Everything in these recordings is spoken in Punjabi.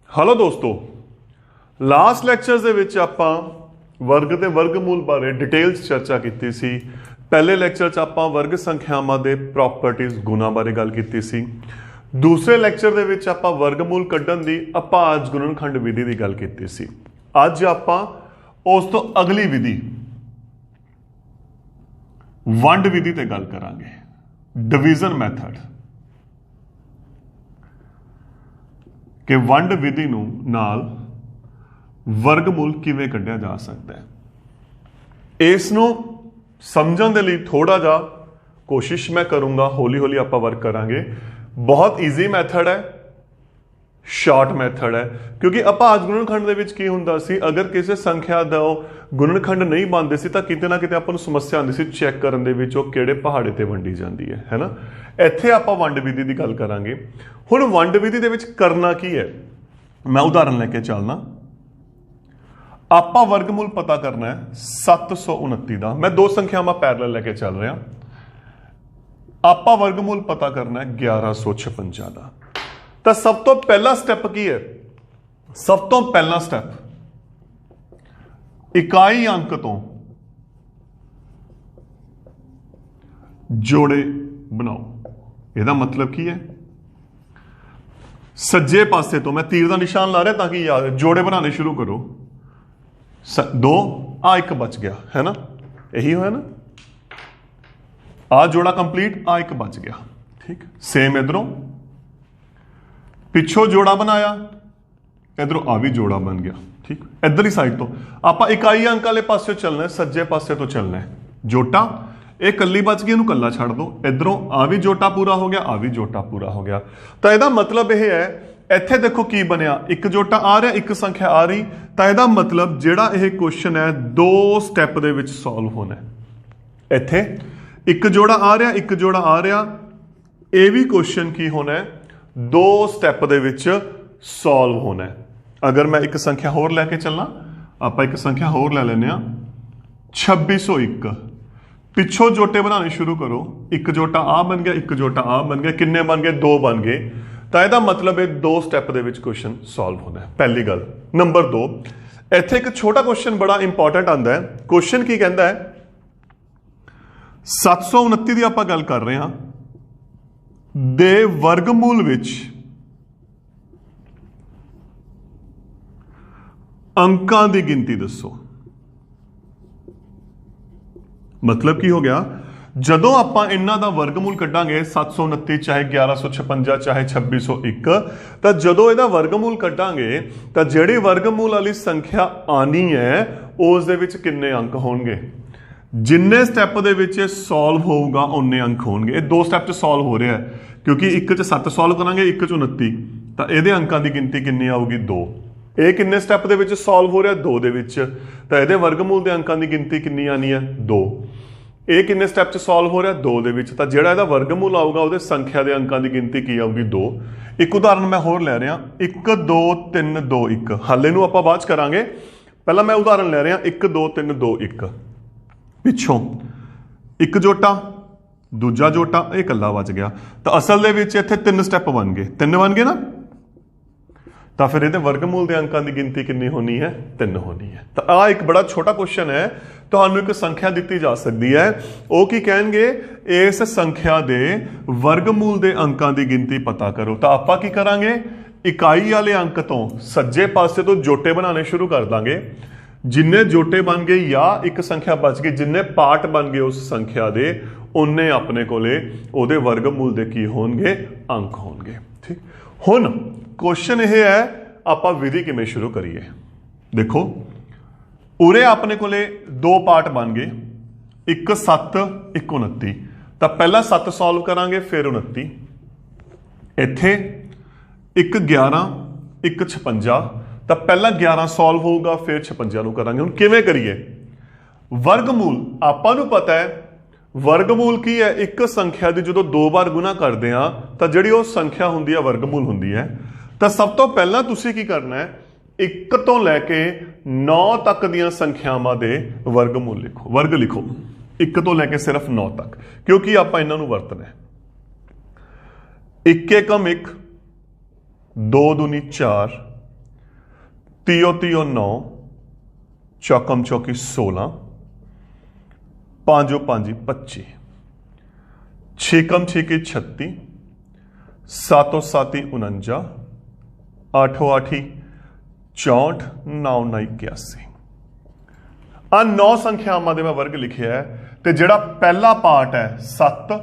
हेलो दोस्तों, लास्ट ਲੈਕਚਰਸ ਦੇ ਵਿੱਚ ਆਪਾਂ ਵਰਗ ਤੇ ਵਰਗਮੂਲ ਬਾਰੇ ਡਿਟੇਲਸ ਚਰਚਾ ਕੀਤੀ ਸੀ। ਪਹਿਲੇ ਲੈਕਚਰ 'ਚ ਆਪਾਂ ਵਰਗ ਸੰਖਿਆਵਾਂ ਦੇ ਪ੍ਰੋਪਰਟੀਜ਼ ਗੁਣਾ ਬਾਰੇ ਗੱਲ ਕੀਤੀ ਸੀ। ਦੂਸਰੇ ਲੈਕਚਰ ਦੇ ਵਿੱਚ ਆਪਾਂ ਵਰਗਮੂਲ ਕੱਢਣ ਦੀ ਅਭਾਜ ਗੁਣਨਖੰਡ ਵਿਧੀ ਦੀ ਗੱਲ ਕੀਤੀ ਸੀ। ਅੱਜ ਆਪਾਂ ਉਸ ਤੋਂ ਅਗਲੀ ਵਿਧੀ ਵੰਡ ਵਿਧੀ ਤੇ ਗੱਲ ਕਰਾਂਗੇ, ਡਿਵੀਜ਼ਨ ਮੈਥਡ, ਕਿ ਵੰਡ ਵਿਧੀ ਨੂੰ ਨਾਲ ਵਰਗਮੂਲ ਕਿਵੇਂ ਕੱਢਿਆ ਜਾ ਸਕਦਾ ਹੈ। ਇਸ ਨੂੰ ਸਮਝਣ ਦੇ ਲਈ ਥੋੜਾ ਜਿਹਾ ਕੋਸ਼ਿਸ਼ ਮੈਂ ਕਰੂੰਗਾ, ਹੌਲੀ ਹੌਲੀ ਆਪਾਂ ਵਰਕ ਕਰਾਂਗੇ। ਬਹੁਤ ਈਜ਼ੀ ਮੈਥਡ ਹੈ, ਸ਼ਾਰਟ ਮੈਥਡ ਹੈ, ਕਿਉਂਕਿ ਅਭਾਜ ਗੁਣਨਖੰਡ ਦੇ ਵਿੱਚ ਕੀ ਹੁੰਦਾ ਸੀ, ਅਗਰ ਕਿਸੇ ਸੰਖਿਆ ਦਾ ਗੁਣਨਖੰਡ ਨਹੀਂ ਬਣਦੇ ਸੀ ਤਾਂ ਕਿਤੇ ਨਾ ਕਿਤੇ ਆਪਾਂ ਨੂੰ ਸਮੱਸਿਆ ਆਉਂਦੀ ਸੀ ਚੈੱਕ ਕਰਨ ਦੇ ਵਿੱਚ ਉਹ ਕਿਹੜੇ ਪਹਾੜੇ ਤੇ ਵੰਡੀ ਜਾਂਦੀ ਹੈ ਨਾ। ਇੱਥੇ ਆਪਾਂ ਵੰਡ ਵਿਧੀ ਦੀ ਗੱਲ ਕਰਾਂਗੇ। ਹੁਣ ਵੰਡ ਵਿਧੀ ਦੇ ਵਿੱਚ ਕਰਨਾ ਕੀ ਹੈ, ਮੈਂ ਉਦਾਹਰਨ ਲੈ ਕੇ ਚੱਲਣਾ। ਆਪਾਂ ਵਰਗਮੂਲ ਪਤਾ ਕਰਨਾ ਹੈ 729 ਦਾ। ਮੈਂ ਦੋ ਸੰਖਿਆਵਾਂ ਪੈਰਲਲ ਲੈ ਕੇ ਚੱਲ ਰਿਹਾ। ਆਪਾਂ ਵਰਗਮੂਲ ਪਤਾ ਕਰਨਾ ਹੈ 1156 ਦਾ। ਤਾਂ ਸਭ ਤੋਂ ਪਹਿਲਾ ਸਟੈਪ ਕੀ ਹੈ? ਸਭ ਤੋਂ ਪਹਿਲਾ ਸਟੈਪ ਇਕਾਈ ਅੰਕ ਤੋਂ ਜੋੜੇ ਬਣਾਓ। ਇਹਦਾ ਮਤਲਬ ਕੀ ਹੈ? ਸੱਜੇ ਪਾਸੇ ਤੋਂ ਮੈਂ ਤੀਰ ਦਾ ਨਿਸ਼ਾਨ ਲਾ ਰਿਹਾ ਤਾਂ ਕਿ ਯਾਦ ਜੋੜੇ ਬਣਾਉਣੇ ਸ਼ੁਰੂ ਕਰੋ। ਦੋ ਆ ਇੱਕ ਬਚ ਗਿਆ ਹੈ ਨਾ, ਇਹੀ ਹੋਇਆ ਨਾ। ਆ ਜੋੜਾ ਕੰਪਲੀਟ, ਆ ਇੱਕ ਬਚ ਗਿਆ। ਠੀਕ, ਸੇਮ ਇਧਰੋਂ ਪਿੱਛੋਂ ਜੋੜਾ ਬਣਾਇਆ, ਇਧਰੋਂ ਆ ਵੀ ਜੋੜਾ ਬਣ ਗਿਆ। ਠੀਕ, ਇਧਰਲੀ ਸਾਈਡ ਤੋਂ ਆਪਾਂ ਇਕਾਈ ਅੰਕ ਵਾਲੇ ਪਾਸੇ ਚੱਲਣਾ ਹੈ, ਸੱਜੇ ਪਾਸੇ ਤੋਂ ਚੱਲਣਾ ਹੈ। ਜੋਟਾ ਇਹ ਕੱਲੀ ਬਚ ਗਈ, ਇਹਨੂੰ ਕੱਲਾ ਛੱਡ ਦੋ। ਇਧਰੋਂ ਆ ਵੀ ਜੋਟਾ ਪੂਰਾ ਹੋ ਗਿਆ, ਆ ਵੀ ਜੋਟਾ ਪੂਰਾ ਹੋ ਗਿਆ। ਤਾਂ ਇਹਦਾ ਮਤਲਬ ਇਹ ਹੈ, ਇੱਥੇ ਦੇਖੋ ਕੀ ਬਣਿਆ, ਇੱਕ ਜੋਟਾ ਆ ਰਿਹਾ, ਇੱਕ ਸੰਖਿਆ ਆ ਰਹੀ। ਤਾਂ ਇਹਦਾ ਮਤਲਬ ਜਿਹੜਾ ਇਹ ਕੁਐਸਚਨ ਹੈ ਦੋ ਸਟੈਪ ਦੇ ਵਿੱਚ ਸੋਲਵ ਹੋਣਾ ਹੈ। ਇੱਥੇ ਇੱਕ ਜੋੜਾ ਆ ਰਿਹਾ, ਇੱਕ ਜੋੜਾ ਆ ਰਿਹਾ, ਇਹ ਵੀ ਕੁਐਸਚਨ ਕੀ ਹੋਣਾ ਹੈ, ਦੋ ਸਟੈਪ ਦੇ ਵਿੱਚ ਸੋਲਵ ਹੋਣਾ ਹੈ। ਅਗਰ ਮੈਂ ਇੱਕ ਸੰਖਿਆ ਹੋਰ ਲੈ ਕੇ ਚੱਲਾਂ, ਆਪਾਂ ਇੱਕ ਸੰਖਿਆ ਹੋਰ ਲੈ ਲੈਂਦੇ ਹਾਂ 2601। ਪਿੱਛੋਂ ਜੋਟੇ ਬਣਾਉਣੇ ਸ਼ੁਰੂ ਕਰੋ। ਇੱਕ ਜੋਟਾ ਆ ਬਣ ਗਿਆ, ਇੱਕ ਜੋਟਾ ਆ ਬਣ ਗਿਆ। ਕਿੰਨੇ ਬਣ ਗਏ? ਦੋ ਬਣ ਗਏ। ਤਾਂ ਇਹਦਾ ਮਤਲਬ ਇਹ ਦੋ ਸਟੈਪ ਦੇ ਵਿੱਚ ਕੁਐਸਚਨ ਸੋਲਵ ਹੋਣਾ ਹੈ। ਪਹਿਲੀ ਗੱਲ। ਨੰਬਰ 2, ਇੱਥੇ ਇੱਕ ਛੋਟਾ ਕੁਐਸਚਨ ਬੜਾ ਇੰਪੋਰਟੈਂਟ ਆਉਂਦਾ ਹੈ। ਕੁਐਸਚਨ ਕੀ ਕਹਿੰਦਾ ਹੈ? 729 ਦੀ ਆਪਾਂ ਗੱਲ ਕਰ ਰਹੇ ਹਾਂ, ਦੇ ਵਰਗਮੂਲ ਵਿੱਚ ਅੰਕਾਂ ਦੀ ਗਿਣਤੀ ਦੱਸੋ। ਮਤਲਬ ਕੀ ਹੋ ਗਿਆ? ਜਦੋਂ ਆਪਾਂ ਇਹਨਾਂ ਦਾ ਵਰਗਮੂਲ ਕੱਢਾਂਗੇ 729 ਚਾਹੇ 1156 ਚਾਹੇ 2601, ਤਾਂ ਜਦੋਂ ਇਹਦਾ ਵਰਗਮੂਲ ਕੱਢਾਂਗੇ ਤਾਂ ਜਿਹੜੀ ਵਰਗਮੂਲ ਵਾਲੀ ਸੰਖਿਆ ਆਣੀ ਹੈ ਉਸ ਦੇ ਵਿੱਚ ਕਿੰਨੇ ਅੰਕ ਹੋਣਗੇ। ਜਿੰਨੇ ਸਟੈਪ ਦੇ ਵਿੱਚ ਇਹ ਸੋਲਵ ਹੋਊਗਾ ਉਨੇ ਅੰਕ ਹੋਣਗੇ। ਇਹ ਦੋ ਸਟੈਪ 'ਚ ਸੋਲਵ ਹੋ ਰਿਹਾ ਹੈ, ਕਿਉਂਕਿ ਇੱਕ 'ਚ 7 ਸੋਲਵ ਕਰਾਂਗੇ, ਇੱਕ 'ਚ 29, ਤਾਂ ਇਹਦੇ ਅੰਕਾਂ ਦੀ ਗਿਣਤੀ ਕਿੰਨੀ ਆਊਗੀ? 2। ਇਹ ਕਿੰਨੇ ਸਟੈਪ ਦੇ ਵਿੱਚ ਸੋਲਵ ਹੋ ਰਿਹਾ? 2 ਦੇ ਵਿੱਚ। ਤਾਂ ਇਹਦੇ ਵਰਗਮੂਲ ਦੇ ਅੰਕਾਂ ਦੀ ਗਿਣਤੀ ਕਿੰਨੀ ਆਣੀ ਹੈ? 2। ਇਹ ਕਿੰਨੇ ਸਟੈਪ 'ਚ ਸੋਲਵ ਹੋ ਰਿਹਾ? 2 ਦੇ ਵਿੱਚ। ਤਾਂ ਜਿਹੜਾ ਇਹਦਾ ਵਰਗਮੂਲ ਆਊਗਾ ਉਹਦੇ ਸੰਖਿਆ ਦੇ ਅੰਕਾਂ ਦੀ ਗਿਣਤੀ ਕੀ ਆਊਗੀ? 2। ਇੱਕ ਉਦਾਹਰਨ ਮੈਂ ਹੋਰ ਲੈ ਰਿਹਾ 1 2 3 2 1। ਹਾਲੇ ਨੂੰ ਆਪਾਂ ਬਾਅਦ 'ਚ ਕਰਾਂਗੇ, ਪਹਿਲਾਂ ਮੈਂ ਉਦਾਹਰਨ ਲੈ ਰਿਹਾ 1 2 3 2 1। ਪਿੱਛੋਂ ਇੱਕ ਜੋਟਾ, ਦੂਜਾ ਜੋਟਾ, ਇਹ ਇਕੱਲਾ ਬਚ ਗਿਆ। ਤਾਂ ਅਸਲ ਦੇ ਵਿੱਚ ਇੱਥੇ 3 ਸਟੈਪ ਬਣ ਗਏ। 3 ਬਣ ਗਏ ਨਾ, ਤਾਂ ਫਿਰ ਇਹਦੇ ਵਰਗਮੂਲ ਦੇ ਅੰਕਾਂ ਦੀ ਗਿਣਤੀ ਕਿੰਨੀ ਹੋਣੀ ਹੈ? 3 ਹੋਣੀ ਹੈ। ਤਾਂ ਆਹ ਇੱਕ ਬੜਾ ਛੋਟਾ ਕੁਐਸਚਨ ਹੈ। ਤੁਹਾਨੂੰ ਇੱਕ ਸੰਖਿਆ ਦਿੱਤੀ ਜਾ ਸਕਦੀ ਹੈ, ਉਹ ਕੀ ਕਹਿਣਗੇ, ਇਸ ਸੰਖਿਆ ਦੇ ਵਰਗਮੂਲ ਦੇ ਅੰਕਾਂ ਦੀ ਗਿਣਤੀ ਪਤਾ ਕਰੋ। ਤਾਂ ਆਪਾਂ ਕੀ ਕਰਾਂਗੇ, ਇਕਾਈ ਵਾਲੇ ਅੰਕ ਤੋਂ ਸੱਜੇ ਪਾਸੇ ਤੋਂ ਜੋਟੇ ਬਣਾਉਣੇ ਸ਼ੁਰੂ ਕਰ ਦਾਂਗੇ। ਜਿੰਨੇ ਜੋਟੇ ਬਣ ਗਏ ਜਾਂ ਇੱਕ ਸੰਖਿਆ ਬਚ ਗਈ, ਜਿੰਨੇ ਪਾਰਟ ਬਣ ਗਏ ਉਸ ਸੰਖਿਆ ਦੇ, ਉਹਨੇ ਆਪਣੇ ਕੋਲੇ ਉਹਦੇ ਵਰਗਮੂਲ ਦੇ ਕੀ ਹੋਣਗੇ? ਅੰਕ ਹੋਣਗੇ। ਠੀਕ, ਹੁਣ ਕੁਐਸਚਨ ਇਹ ਹੈ, ਆਪਾਂ ਵਿਧੀ ਕਿਵੇਂ ਸ਼ੁਰੂ ਕਰੀਏ। ਦੇਖੋ ਉਰੇ ਆਪਣੇ ਕੋਲੇ ਦੋ ਪਾਰਟ ਬਣ ਗਏ, ਇੱਕ 7 ਇੱਕ 29। ਤਾਂ ਪਹਿਲਾਂ 7 ਸੋਲਵ ਕਰਾਂਗੇ, ਫਿਰ 29। ਇੱਥੇ ਇੱਕ 11 ਇੱਕ 56। ਤਾਂ ਪਹਿਲਾਂ 11 ਸੋਲਵ ਹੋਊਗਾ, ਫਿਰ 56 ਨੂੰ ਕਰਾਂਗੇ। ਹੁਣ ਕਿਵੇਂ ਕਰੀਏ? ਵਰਗਮੂਲ ਆਪਾਂ ਨੂੰ ਪਤਾ ਹੈ, ਵਰਗਮੂਲ ਕੀ ਹੈ? ਇੱਕ ਸੰਖਿਆ ਦੀ ਜਦੋਂ 2 ਵਾਰ ਗੁਣਾ ਕਰਦੇ ਆ ਤਾਂ ਜਿਹੜੀ ਉਹ ਸੰਖਿਆ ਹੁੰਦੀ ਹੈ ਵਰਗਮੂਲ ਹੁੰਦੀ ਹੈ। ਤਾਂ ਸਭ ਤੋਂ ਪਹਿਲਾਂ ਤੁਸੀਂ ਕੀ ਕਰਨਾ ਹੈ, 1 ਤੋਂ ਲੈ ਕੇ 9 ਤੱਕ ਦੀਆਂ ਸੰਖਿਆਵਾਂ ਦੇ ਵਰਗਮੂਲ ਲਿਖੋ, ਵਰਗ ਲਿਖੋ। 1 ਤੋਂ ਲੈ ਕੇ ਸਿਰਫ 9 ਤੱਕ, ਕਿਉਂਕਿ ਆਪਾਂ ਇਹਨਾਂ ਨੂੰ ਵਰਤਣਾ ਹੈ। 1 ਏਕਮ 1, 2 दूनी 4, तीयो तीयो 9, चौकम चौकी 16, पांचो पांजी 25, छीकम छीकी 36, सातो साती 49, आठो आठी 64, 9 9 81। आ 9 संख्यावां दे मैं वर्ग लिखिया है, ते जिहड़ा पहला पार्ट है 7,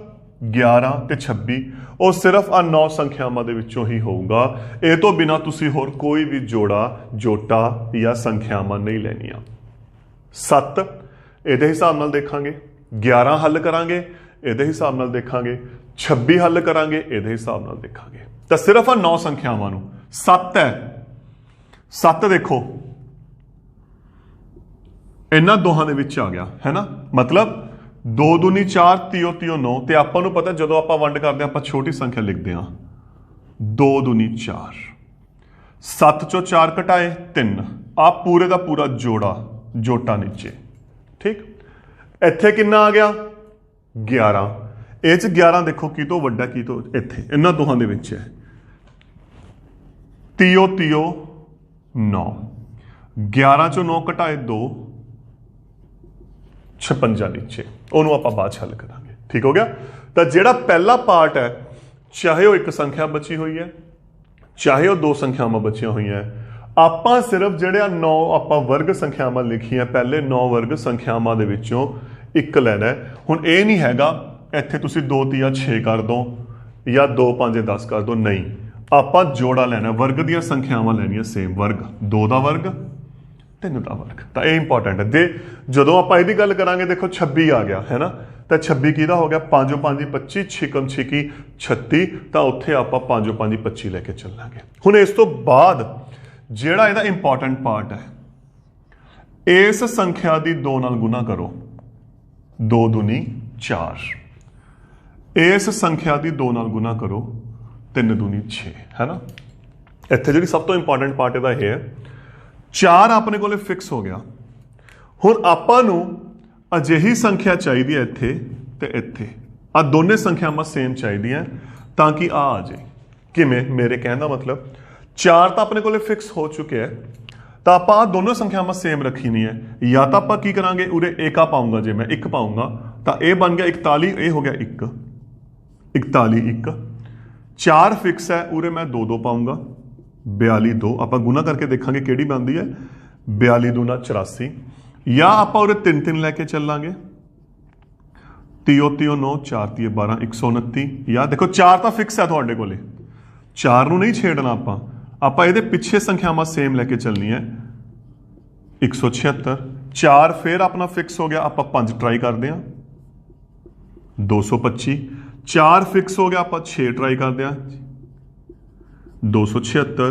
11 ते 26 ਉਹ सिर्फ आ 9 संख्यावां दे विचों ही होगा। ਇਹ ਤੋਂ ਬਿਨਾ ਤੁਸੀਂ ਹੋਰ ਕੋਈ ਵੀ ਜੋੜਾ ਜੋਟਾ ਜਾਂ ਸੰਖਿਆਵਾਂ ਨਹੀਂ ਲੈਣੀਆਂ। 7 ਇਹਦੇ ਹਿਸਾਬ ਨਾਲ ਦੇਖਾਂਗੇ, 11 ਹੱਲ ਕਰਾਂਗੇ ਇਹਦੇ ਹਿਸਾਬ ਨਾਲ ਦੇਖਾਂਗੇ, 26 ਹੱਲ ਕਰਾਂਗੇ ਇਹਦੇ ਹਿਸਾਬ ਨਾਲ ਦੇਖਾਂਗੇ। ਤਾਂ ਸਿਰਫ ਆ 9 ਸੰਖਿਆਵਾਂ ਨੂੰ 7 ਹੈ, 7 ਦੇਖੋ ਇਹਨਾਂ ਦੋਹਾਂ ਦੇ ਵਿੱਚ ਆ ਗਿਆ ਹੈ ਨਾ, मतलब 2 दूनी 4, तीयो तीयो 9, ਤੇ ਆਪਾਂ ਨੂੰ ਪਤਾ ਜਦੋਂ ਆਪਾਂ ਵੰਡ ਕਰਦੇ ਆਪਾਂ ਛੋਟੀ ਸੰਖਿਆ ਲਿਖਦੇ ਹਾਂ 2 दूनी 4, 7 ਚੋਂ 4 ਘਟਾਏ 3, ਆ ਪੂਰੇ ਦਾ ਪੂਰਾ ਜੋਟਾ ਨੀਚੇ। ਠੀਕ, ਇੱਥੇ ਕਿੰਨਾ ਆ ਗਿਆ 11। ਇਹ ਚ 11 ਦੇਖੋ ਕੀ ਤੋਂ ਵੱਡਾ ਕੀ ਤੋਂ, ਇੱਥੇ ਇਹਨਾਂ ਦੋਹਾਂ ਦੇ ਵਿੱਚ ਹੈ। तीयो तीयो 9, 11 ਚੋਂ 9 ਘਟਾਏ 2, 56 ਨੀਚੇ, ਉਹਨੂੰ ਆਪਾਂ ਬਾਅਦ ਹੱਲ ਕਰਾਂਗੇ। ਠੀਕ ਹੋ ਗਿਆ। ਤਾਂ ਜਿਹੜਾ ਪਹਿਲਾ ਪਾਰਟ ਹੈ ਚਾਹੇ ਉਹ ਇੱਕ ਸੰਖਿਆ ਬਚੀ ਹੋਈ ਹੈ ਚਾਹੇ ਉਹ 2 ਸੰਖਿਆਵਾਂ ਬਚੀਆਂ ਹੋਈਆਂ, ਆਪਾਂ ਸਿਰਫ ਜਿਹੜੇ 9 ਆਪਾਂ ਵਰਗ ਸੰਖਿਆਵਾਂ ਲਿਖੀਆਂ ਪਹਿਲੇ 9 ਵਰਗ ਸੰਖਿਆਵਾਂ ਦੇ ਵਿੱਚੋਂ ਇੱਕ ਲੈਣਾ ਹੈ। ਹੁਣ ਇਹ ਨਹੀਂ ਹੈਗਾ ਇੱਥੇ ਤੁਸੀਂ 2 ਤੀਆ 6 ਕਰ ਦੋ ਜਾਂ 2 5 10 ਕਰ ਦੋ, ਨਹੀਂ, ਆਪਾਂ ਜੋੜਾ ਲੈਣਾ, ਵਰਗ ਦੀਆਂ ਸੰਖਿਆਵਾਂ ਲੈਣੀਆਂ ਸੇਮ, ਵਰਗ 2 ਦਾ ਵਰਗ 3 ਦਾ ਵਰਗ। ਤਾਂ ਇਹ ਇੰਪੋਰਟੈਂਟ ਹੈ। ਜੇ ਜਦੋਂ ਆਪਾਂ ਇਹਦੀ ਗੱਲ ਕਰਾਂਗੇ ਦੇਖੋ 26 ਆ ਗਿਆ ਹੈ ਨਾ, ਤਾਂ 26 ਕਿਹਦਾ ਹੋ ਗਿਆ 5 5 25, ਛਿਕਮ ਛਿਕੀ 36, ਤਾਂ ਉੱਥੇ ਆਪਾਂ 5 5 25 ਲੈ ਕੇ ਚੱਲਾਂਗੇ। ਹੁਣ ਇਸ ਤੋਂ ਬਾਅਦ ਜਿਹੜਾ ਇਹਦਾ ਇੰਪੋਰਟੈਂਟ ਪਾਰਟ ਹੈ, ਇਸ ਸੰਖਿਆ ਦੀ 2 ਨਾਲ ਗੁਣਾ ਕਰੋ, 2 दूनी 4, ਇਸ ਸੰਖਿਆ ਦੀ 2 ਨਾਲ ਗੁਣਾ ਕਰੋ, 3 दूनी 6 ਹੈ ਨਾ। ਇੱਥੇ ਜਿਹੜੀ ਸਭ ਤੋਂ ਇੰਪੋਰਟੈਂਟ ਪਾਰਟ ਇਹਦਾ ਇਹ ਹੈ, 4 ਆਪਣੇ ਕੋਲੇ ਫਿਕਸ ਹੋ ਗਿਆ। ਹੁਣ ਆਪਾਂ ਨੂੰ ਅਜਿਹੀ ਸੰਖਿਆ ਚਾਹੀਦੀ ਹੈ ਇੱਥੇ ਤੇ ਇੱਥੇ, ਆ ਦੋਨੇ ਸੰਖਿਆਵਾਂ ਸੇਮ ਚਾਹੀਦੀਆਂ ਤਾਂ ਕਿ ਆ ਜਾਏ। ਕਿਵੇਂ? ਮੇਰੇ ਕਹਿਣ ਦਾ ਮਤਲਬ 4 ਤਾਂ ਆਪਣੇ ਕੋਲੇ ਫਿਕਸ ਹੋ ਚੁੱਕਿਆ ਹੈ, ਤਾਂ ਆਪਾਂ ਆ ਦੋਨੋਂ ਸੰਖਿਆਵਾਂ ਸੇਮ ਰੱਖੀ ਨਹੀਂ ਹੈ। ਜਾਂ ਤਾਂ ਆਪਾਂ ਕੀ ਕਰਾਂਗੇ, ਉਰੇ ਏਕਾ ਪਾਉਂਗਾ, ਜੇ ਮੈਂ 1 ਪਾਉਂਗਾ ਤਾਂ ਇਹ ਬਣ ਗਿਆ 41, ਇਹ ਹੋ ਗਿਆ 1, 41 1, 4 ਫਿਕਸ ਹੈ, ਉਰੇ ਮੈਂ 2 2 ਪਾਉਂਗਾ, 42 2, ਆਪਾਂ ਗੁਣਾ ਕਰਕੇ ਦੇਖਾਂਗੇ ਕਿਹੜੀ ਬਣਦੀ ਹੈ, 42 दूना 84, ਜਾਂ ਆਪਾਂ ਉਰੇ 3 3 ਲੈ ਕੇ ਚੱਲਾਂਗੇ, तीयो तीयो 9, 4 तीये 12, 129, ਜਾਂ ਦੇਖੋ 4 ਤਾਂ ਫਿਕਸ ਹੈ ਤੁਹਾਡੇ ਕੋਲੇ, 4 ਨੂੰ ਨਹੀਂ ਛੇੜਨਾ ਆਪਾਂ ਇਹਦੇ ਪਿੱਛੇ ਸੰਖਿਆਵਾਂ ਸੇਮ ਲੈ ਕੇ ਚੱਲਣੀ ਹੈ, 176, 4 ਫਿਰ ਆਪਣਾ ਫਿਕਸ ਹੋ ਗਿਆ, ਆਪਾਂ 5 ਟਰਾਈ ਕਰਦੇ ਹਾਂ, 225, 4 ਫਿਕਸ ਹੋ ਗਿਆ, ਆਪਾਂ 6 ਟਰਾਈ ਕਰਦੇ ਹਾਂ, 276,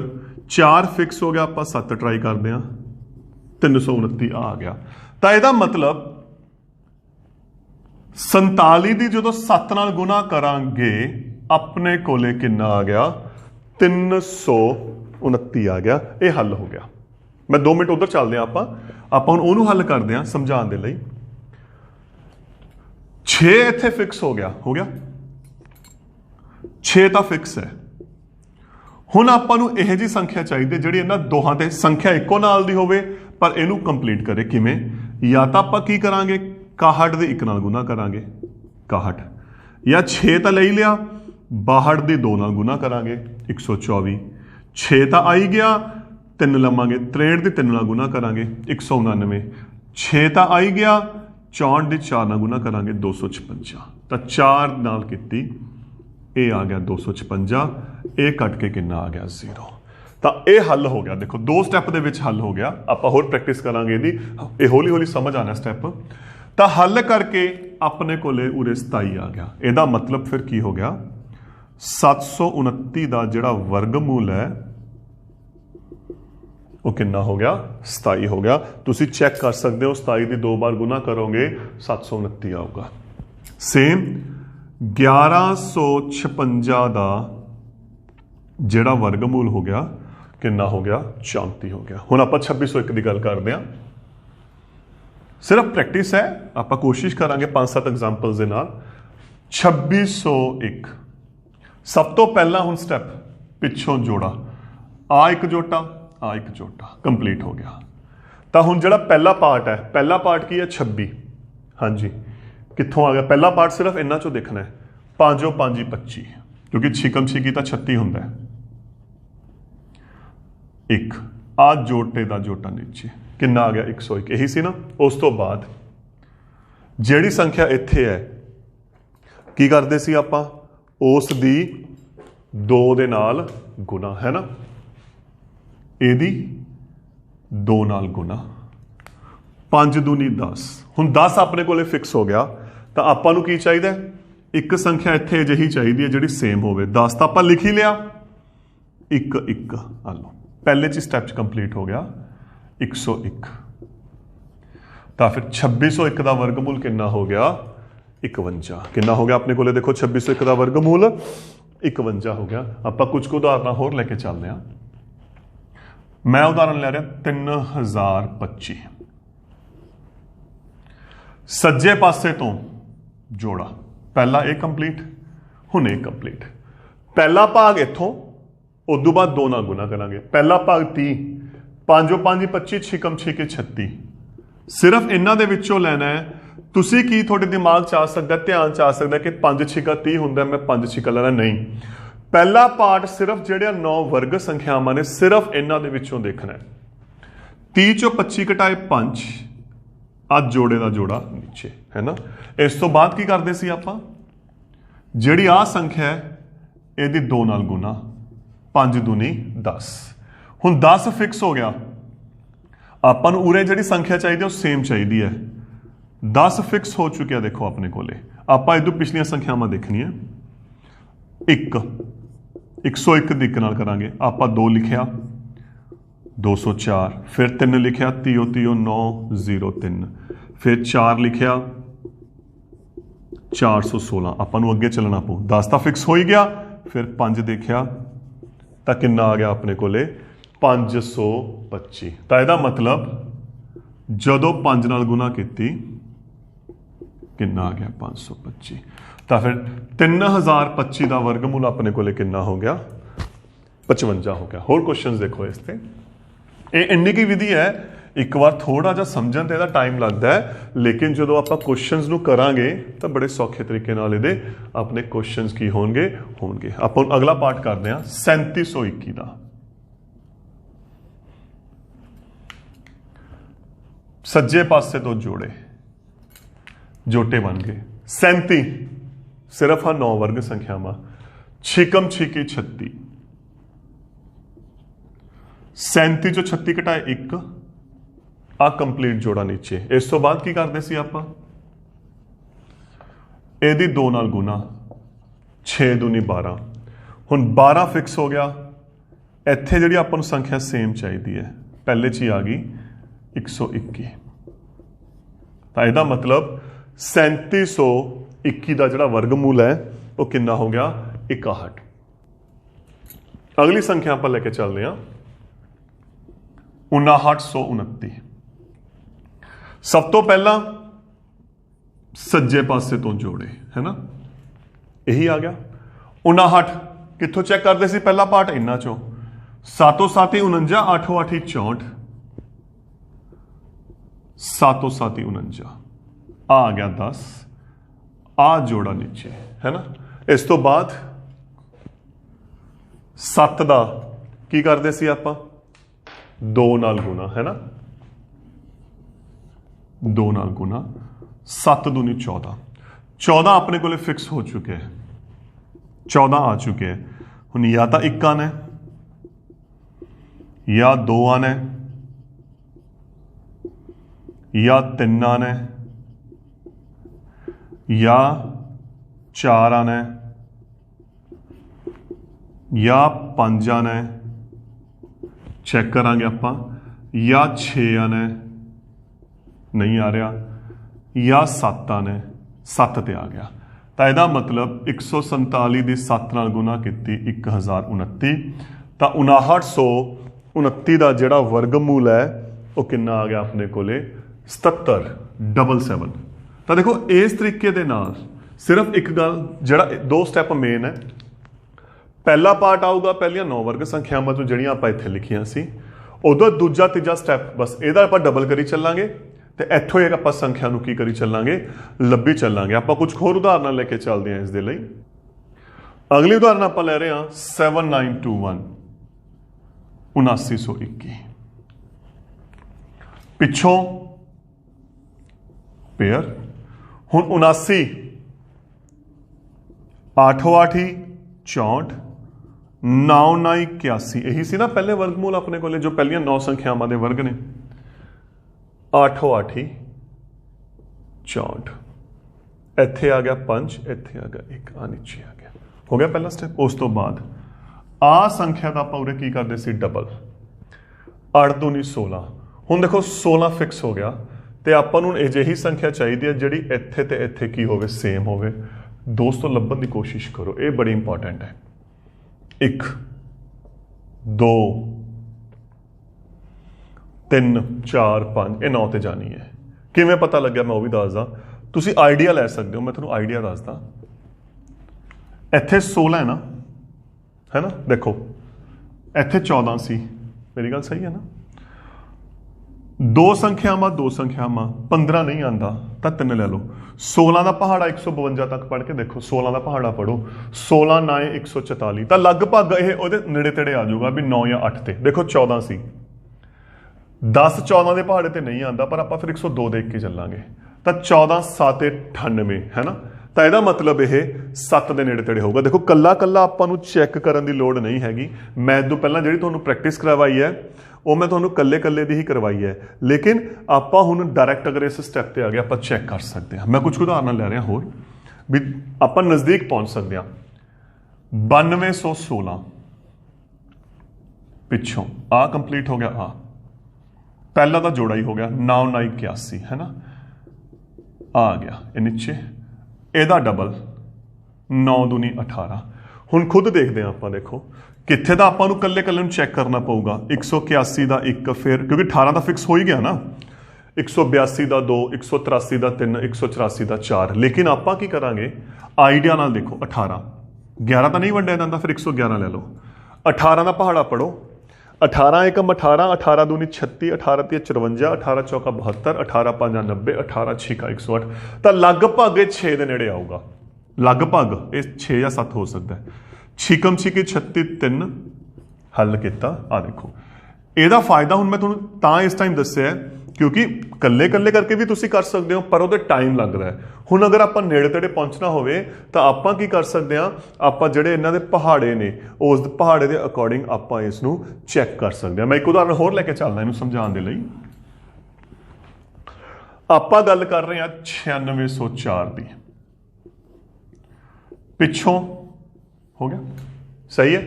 4 ਫਿਕਸ ਹੋ ਗਿਆ, ਆਪਾਂ 7 ਟਰਾਈ ਕਰਦੇ ਹਾਂ, 329 ਆ ਗਿਆ। ਤਾਂ ਇਹਦਾ ਮਤਲਬ 47 ਦੀ ਜਦੋਂ 7 ਨਾਲ ਗੁਣਾ ਕਰਾਂਗੇ ਆਪਣੇ ਕੋਲੇ ਕਿੰਨਾ ਆ ਗਿਆ, 329 ਆ ਗਿਆ। ਇਹ ਹੱਲ ਹੋ ਗਿਆ। ਮੈਂ 2 ਮਿੰਟ ਉਧਰ ਚੱਲਦੇ ਹਾਂ, ਆਪਾਂ ਹੁਣ ਉਹਨੂੰ ਹੱਲ ਕਰਦੇ ਹਾਂ ਸਮਝਾਉਣ ਦੇ ਲਈ। 6 ਇੱਥੇ ਫਿਕਸ ਹੋ ਗਿਆ 6 ਤਾਂ ਫਿਕਸ ਹੈ। ਹੁਣ ਆਪਾਂ ਨੂੰ ਇਹੋ ਜਿਹੀ ਸੰਖਿਆ ਚਾਹੀਦੀ ਜਿਹੜੀ ਇਹਨਾਂ ਦੋਹਾਂ ਤੇ ਸੰਖਿਆ ਇੱਕੋ ਨਾਲ ਦੀ ਹੋਵੇ ਪਰ ਇਹਨੂੰ ਕੰਪਲੀਟ ਕਰੇ। ਕਿਵੇਂ? ਜਾਂ ਤਾਂ ਆਪਾਂ ਕੀ ਕਰਾਂਗੇ, 61 ਦੇ 1 ਨਾਲ ਗੁਣਾ ਕਰਾਂਗੇ, 61, ਜਾਂ 6 ਤਾਂ ਲੈ ਲਿਆ, 62 ਦੀ 2 ਨਾਲ ਗੁਣਾ ਕਰਾਂਗੇ, 124, 6 ਤਾਂ ਆਈ ਗਿਆ, 3 ਲਵਾਂਗੇ, 63 ਦੀ 3 ਨਾਲ ਗੁਣਾ ਕਰਾਂਗੇ, 199, 6 ਤਾਂ ਆਈ ਗਿਆ, 64 ਦੀ 4 ਨਾਲ ਗੁਣਾ ਕਰਾਂਗੇ, 256, ਤਾਂ 4 ਨਾਲ ਕੀਤੀ, ਇਹ ਆ ਗਿਆ 256, ਇਹ ਕੱਟ ਕੇ ਕਿੰਨਾ ਆ ਗਿਆ 0। ਤਾਂ ਇਹ ਹੱਲ ਹੋ ਗਿਆ। ਦੇਖੋ 2 ਸਟੈਪ ਦੇ ਵਿੱਚ ਹੱਲ ਹੋ ਗਿਆ। ਆਪਾਂ ਹੋਰ ਪ੍ਰੈਕਟਿਸ ਕਰਾਂਗੇ ਇਹਦੀ, ਇਹ ਹੌਲੀ ਹੌਲੀ ਸਮਝ ਆਣਾ ਸਟੈਪ। ਤਾਂ ਹੱਲ ਕਰਕੇ ਆਪਣੇ ਕੋਲੇ ਉਰੇ 27 ਆ ਗਿਆ। ਇਹਦਾ ਮਤਲਬ ਫਿਰ ਕੀ ਹੋ ਗਿਆ, 729 ਦਾ ਜਿਹੜਾ ਵਰਗਮੂਲ ਹੈ ਉਹ ਕਿੰਨਾ ਹੋ ਗਿਆ, 27 ਹੋ ਗਿਆ। ਤੁਸੀਂ ਚੈੱਕ ਕਰ ਸਕਦੇ ਹੋ, 27 ਦੀ 2 ਵਾਰ ਗੁਣਾ ਕਰੋਗੇ 729 ਆਊਗਾ। ਸੇਮ 1156 ਦਾ ਜਿਹੜਾ ਵਰਗਮੂਲ ਹੋ ਗਿਆ ਕਿੰਨਾ ਹੋ ਗਿਆ, 34 ਹੋ ਗਿਆ। ਹੁਣ ਆਪਾਂ 2601 ਦੀ ਗੱਲ ਕਰਦੇ ਹਾਂ। ਸਿਰਫ ਪ੍ਰੈਕਟਿਸ ਹੈ, ਆਪਾਂ ਕੋਸ਼ਿਸ਼ ਕਰਾਂਗੇ 5-7 ਐਗਜ਼ਾਮਪਲਸ ਦੇ ਨਾਲ। 2601 ਸਭ ਤੋਂ ਪਹਿਲਾਂ ਹੁਣ ਸਟੈਪ ਪਿੱਛੋਂ ਜੋੜਾ, ਆ ਇੱਕ ਜੋਟਾ, आ एक जोटा कंप्लीट हो गया। तो हुण जिहड़ा पहला पार्ट है, पहला पार्ट की है 26। हाँ जी, कित्थों आ गया पहला पार्ट? सिर्फ इन्हां चों देखना है, 5 5 25, क्योंकि छिकम छिकी तो 36 हुंदा है। एक आ जोटे का जोटा नीचे कितना आ गया? 101। यही सी ना। उस तो बाद जिहड़ी संख्या इत्थे है की करदे सी आपां? उस दी 2 दे नाल गुना, है ना, इहदी 2 नाल गुना, 5 दूनी 10। हुण 10 अपने कोले फिक्स हो गया, तो आपां नूं की चाहिदा? एक संख्या इत्थे अजिही चाहिदी है जिहड़ी सेम होवे। 10 तो आपां लिख ही लिया, 1 1 आ लो, पहले च स्टैप कंप्लीट हो गया 101। तो फिर 2601 का वर्गमूल कितना हो गया? 51। कितना हो गया अपने को? देखो 2601 का वर्गमूल 51 हो गया। आप कुछ को उदाहरण होर लेके चलते हैं। मैं उदाहरण ले रहा 3025। सज्जे पासे तो जोड़ा पहला एक कंप्लीट, हुण एक कंप्लीट। पहला भाग इथों, उदू बाद 2 नाल गुना करांगे। पहला भाग 30, 5 5 25, 6 6 36। सिर्फ इन्हां दे विचों लेना है। तुसी की थोड़े दिमाग च आ सकता, ध्यान च आ सकता कि 5 6 30 हुंदा, मैं 5 6 लेना। नहीं, पहला पार्ट सिर्फ जिहड़े 9 वर्ग संख्यावां ने सिर्फ इन्हां दे विचों देखना है। 30 चों 25 घटाए 5, आ जोड़े का जोड़ा नीचे, है ना। इस तो बाद की करदे सी आपां? जिहड़ी आ संख्या है इहदी 2 नाल गुना, 5 दूनी 10। हुण 10 फिक्स हो गया, आपां नूं उरे जिहड़ी संख्या चाहिए सेम चाहिए है। 10 फिक्स हो चुकिया। देखो अपने कोले आपां इदों पिछलियां संख्यावां देखनियां। 1 101 दी 1 नाल करांगे। आपां 2 लिखिया, 204, फिर 3 लिखिया, 30 30 903, फिर 4 लिखिया, 416। आपां नूं अगे चलना पऊ। 10 तो फिक्स हो ही गया, फिर 5 देखिया तो कितना आ गया अपने कोले? 525। तो यदा मतलब जदों 5 नाल गुना कीती कितना आ गया? 525। तो फिर 3025 का वर्गमूल अपने कोले कितना हो गया? 55 हो गया। होर क्वेश्चन देखो इस ते। इन्नी की विधि है, एक बार थोड़ा जा समझण ते टाइम लगता है, लेकिन जो आप क्वेश्चनस नूं करांगे तो बड़े सौखे तरीके नाल इहदे अपने क्वेश्चनस की होणगे। आपां अगला पार्ट करते हैं 3721 का। सज्जे पासे तो जोड़े जोटे बन गए 37। सिर्फ 9 वर्ग संख्यावां। 6 6 36। 37 चो 36 घटाए 1, आ कंप्लीट जोड़ा नीचे। इस तो बाद की करते सी आपां? इहदी 2 नाल गुना, 6 दूनी 12। हुण 12 फिक्स हो गया। इत्थे जिहड़ी आपां नूं संख्या सेम चाहिए है, पहले च ही आ गई 121। तो यदा मतलब 3721 का जिहड़ा वर्गमूल है वो कितना हो गया? 61। अगली संख्या आप लेके चलते हैं 5929। सब तो पहला सज्जे पासे तो जोड़े, है ना, यही आ गया। 59 कितों चेक करते सी? पहला पार्ट इन्हां चों 7 7 49, 8 8 64, 7 7 49, आ गया 10, आ जोड़ा नीचे, है ना। इस तो बाद 7 का की करते सी आपां? 2 नाल गुना, है ना, 2 नाल गुना, 7 दूनी 14। 14 अपने को फिक्स हो चुके हैं, 14 आ चुके हैं। हुण या तो 1 आना है या 2 आना है या 3 आना है या 4 आना है या 5 आना है, चेक करांगे आपां, या 6 आना है, नहीं आ रहा, या 7 आना है, 7 ते आ गया। तो यदा मतलब 147 की 7 नाल गुना की 1029, तो 5929 का जिहड़ा वर्गमूल है वो कितना आ गया अपने कोले? 7777। तो देखो इस तरीके दे नाल सिर्फ एक गल, जिहड़ा 2 स्टैप मेन है। पहला पार्ट आऊगा पहलियां 9 वर्ग संख्यावां चों जिहड़ियां आपां इत्थे लिखियां सी, ਉਦੋਂ ਦੂਜਾ ਤੀਜਾ ਸਟੈਪ ਬਸ ਇਹਦਾ ਆਪਾਂ ਡਬਲ ਕਰੀ ਚੱਲਾਂਗੇ ਤੇ ਇੱਥੋਂ ਇੱਕ ਆਪਾਂ ਸੰਖਿਆ ਨੂੰ ਕੀ ਕਰੀ ਚੱਲਾਂਗੇ, ਲੱਭੀ ਚੱਲਾਂਗੇ। ਆਪਾਂ ਕੁਝ ਹੋਰ ਉਦਾਹਰਨਾਂ ਲੈ ਕੇ ਚੱਲਦੇ ਹਾਂ ਇਸ ਦੇ ਲਈ। ਅਗਲੀ ਉਦਾਹਰਨ ਆਪਾਂ ਲੈ ਰਹੇ ਹਾਂ 7921 7921। ਪਿੱਛੋਂ ਪੇਅਰ, ਹੁਣ 79 8 8 64 9 9 81। ਇਹੀ ਸੀ ਨਾ ਪਹਿਲੇ ਵਰਗਮੂਲ ਆਪਣੇ ਕੋਲੇ ਜੋ ਪਹਿਲੀਆਂ 9 ਸੰਖਿਆਵਾਂ ਦੇ ਵਰਗ ਨੇ। 8 8 64, ਇੱਥੇ ਆ ਗਿਆ 5, ਇੱਥੇ ਆ ਗਿਆ 1, ਆ ਨੀਚੇ ਆ ਗਿਆ। ਹੋ ਗਿਆ ਪਹਿਲਾ ਸਟੈਪ। ਉਸ ਤੋਂ ਬਾਅਦ ਆ ਸੰਖਿਆ ਦਾ ਆਪਾਂ ਉਰੇ ਕੀ ਕਰਦੇ ਸੀ, ਡਬਲ। 8 ਦੂਣੀ 16। ਹੁਣ ਦੇਖੋ 16 ਫਿਕਸ ਹੋ ਗਿਆ ਤੇ ਆਪਾਂ ਨੂੰ ਅਜਿਹੀ ਸੰਖਿਆ ਚਾਹੀਦੀ ਹੈ ਜਿਹੜੀ ਇੱਥੇ ਤੇ ਇੱਥੇ ਕੀ ਹੋਵੇ, ਸੇਮ ਹੋਵੇ। ਦੋਸਤੋ ਲੱਭਣ ਦੀ ਕੋਸ਼ਿਸ਼ ਕਰੋ, ਇਹ ਬੜੀ ਇੰਪੋਰਟੈਂਟ ਹੈ। 1 2 3 4 5, ਇਹ 9 ਤੇ ਜਾਣੀ ਹੈ। ਕਿਵੇਂ ਪਤਾ ਲੱਗਿਆ ਮੈਂ ਉਹ ਵੀ ਦੱਸਦਾ, ਤੁਸੀਂ ਆਈਡੀਆ ਲੈ ਸਕਦੇ ਹੋ। ਮੈਂ ਤੁਹਾਨੂੰ ਆਈਡੀਆ ਦੱਸਦਾ। ਇੱਥੇ 16 ਹੈ ਨਾ, ਹੈ ਨਾ, ਦੇਖੋ ਇੱਥੇ 14 ਸੀ, ਮੇਰੀ ਗੱਲ ਸਹੀ ਹੈ ਨਾ। ਦੋ ਸੰਖਿਆਵਾਂ 15 ਨਹੀਂ ਆਂਦਾ ਤਾਂ 3 ਲੈ ਲਓ। 16 ਦਾ ਪਹਾੜਾ 152 ਤੱਕ ਪੜ੍ਹ ਕੇ ਦੇਖੋ, 16 ਦਾ ਪਹਾੜਾ ਪੜੋ, 16 9 144, ਤਾਂ ਲਗਭਗ ਇਹ ਉਹਦੇ ਨੇੜੇ ਤੇੜੇ ਆ ਜਾਊਗਾ ਵੀ 9 ਜਾਂ 8 ਤੇ। ਦੇਖੋ 14 ਸੀ, 10 14 ਦੇ ਪਹਾੜੇ ਤੇ ਨਹੀਂ ਆਂਦਾ, ਪਰ ਆਪਾਂ ਫਿਰ 102 ਦੇਖ ਕੇ ਚੱਲਾਂਗੇ ਤਾਂ 14 7 98 ਹੈ ਨਾ। ਤਾਂ ਇਹਦਾ ਮਤਲਬ ਇਹ 7 ਦੇ ਨੇੜੇ ਤੇੜੇ ਹੋਊਗਾ। ਦੇਖੋ ਕੱਲਾ ਕੱਲਾ ਆਪਾਂ ਨੂੰ ਚੈੱਕ ਕਰਨ ਦੀ ਲੋੜ ਨਹੀਂ ਹੈਗੀ। ਮੈਂ ਇਸ ਤੋਂ ਪਹਿਲਾਂ ਜਿਹੜੀ ਤੁਹਾਨੂੰ ਪ੍ਰੈਕਟਿਸ ਕਰਵਾਈ ਹੈ ਉਹ ਮੈਂ ਤੁਹਾਨੂੰ ਕੱਲੇ ਕੱਲੇ ਦੀ ਹੀ ਕਰਵਾਈ ਹੈ, ਲੇਕਿਨ ਆਪਾਂ ਹੁਣ ਡਾਇਰੈਕਟ ਅਗਰ ਇਸ ਸਟੈਪ ਤੇ ਆ ਗਏ ਆਪਾਂ ਚੈੱਕ ਕਰ ਸਕਦੇ ਹਾਂ। ਮੈਂ ਕੁਝ ਉਦਾਹਰਨਾਂ ਲੈ ਰਿਹਾ ਹੋਰ ਵੀ ਆਪਾਂ ਨਜ਼ਦੀਕ ਪਹੁੰਚ ਸਕਦੇ ਹਾਂ। 9216 ਪਿੱਛੋਂ ਆ ਕੰਪਲੀਟ ਹੋ ਗਿਆ। ਆ ਪਹਿਲਾ ਤਾਂ ਜੋੜਾ ਹੀ ਹੋ ਗਿਆ। 9 9 81 ਹੈ ਨਾ, ਆ ਗਿਆ ਇਹ ਨੀਚੇ, ਇਹਦਾ ਡਬਲ 9 ਦੂਣੀ 18। ਹੁਣ ਖੁਦ ਦੇਖਦੇ ਹਾਂ ਆਪਾਂ, ਦੇਖੋ ਕਿੱਥੇ ਤਾਂ ਆਪਾਂ ਨੂੰ ਕੱਲੇ ਕੱਲੇ ਨੂੰ ਚੈੱਕ ਕਰਨਾ ਪਊਗਾ। 181 ਦਾ 1, ਫਿਰ ਕਿਉਂਕਿ 18 ਦਾ ਫਿਕਸ ਹੋ ਹੀ ਗਿਆ ਨਾ, 182 ਦਾ 2, 183 ਦਾ 3, 184 ਦਾ 4। ਲੇਕਿਨ ਆਪਾਂ ਕੀ ਕਰਾਂਗੇ, ਆਈਡੀਆ ਨਾਲ ਦੇਖੋ। 18 11 ਤਾਂ ਨਹੀਂ ਵੰਡਿਆ ਜਾਂਦਾ, ਫਿਰ 111 ਲੈ ਲਓ। 18 ਦਾ ਪਹਾੜਾ ਪੜੋ, 18 ਏਕਮ 18, 18 ਦੂਣੀ 36, 18 ਤੀਆ 54, 18 ਚੌਕਾ 72, 18 ਪੰਜਾ 90, 18 ਛਿਕਾ 108। ਤਾਂ ਲਗਭਗ ਇਹ 6 ਦੇ ਨੇੜੇ ਆਊਗਾ। ਲਗਭਗ ਇਹ 6 ਜਾਂ 7 ਹੋ ਸਕਦਾ ਹੈ। ਛਿਕਮ ਛਿਕੇ 36 3 ਹੱਲ ਕੀਤਾ। ਆ ਦੇਖੋ ਇਹਦਾ ਫਾਇਦਾ ਹੁਣ ਮੈਂ ਤੁਹਾਨੂੰ ਤਾਂ ਇਸ ਟਾਈਮ ਦੱਸਿਆ ਕਿਉਂਕਿ ਕੱਲੇ ਕੱਲੇ ਕਰਕੇ ਵੀ ਤੁਸੀਂ ਕਰ ਸਕਦੇ ਹੋ, ਪਰ ਉਹਦੇ ਟਾਈਮ ਲੱਗਦਾ ਹੈ। ਹੁਣ ਅਗਰ ਆਪਾਂ ਨੇੜੇ ਤੇੜੇ ਪਹੁੰਚਣਾ ਹੋਵੇ ਤਾਂ ਆਪਾਂ ਕੀ ਕਰ ਸਕਦੇ ਹਾਂ, ਆਪਾਂ ਜਿਹੜੇ ਇਹਨਾਂ ਦੇ ਪਹਾੜੇ ਨੇ ਉਸ ਪਹਾੜੇ ਦੇ ਅਕੋਰਡਿੰਗ ਆਪਾਂ ਇਸ ਨੂੰ ਚੈੱਕ ਕਰ ਸਕਦੇ ਹਾਂ। ਮੈਂ ਇੱਕ ਉਦਾਹਰਨ ਹੋਰ ਲੈ ਕੇ ਚੱਲਦਾ ਇਹਨੂੰ ਸਮਝਾਉਣ ਦੇ ਲਈ। ਆਪਾਂ ਗੱਲ ਕਰ ਰਹੇ ਹਾਂ 9604 ਦੀ। ਪਿੱਛੋਂ ਹੋ ਗਿਆ, ਸਹੀ ਹੈ।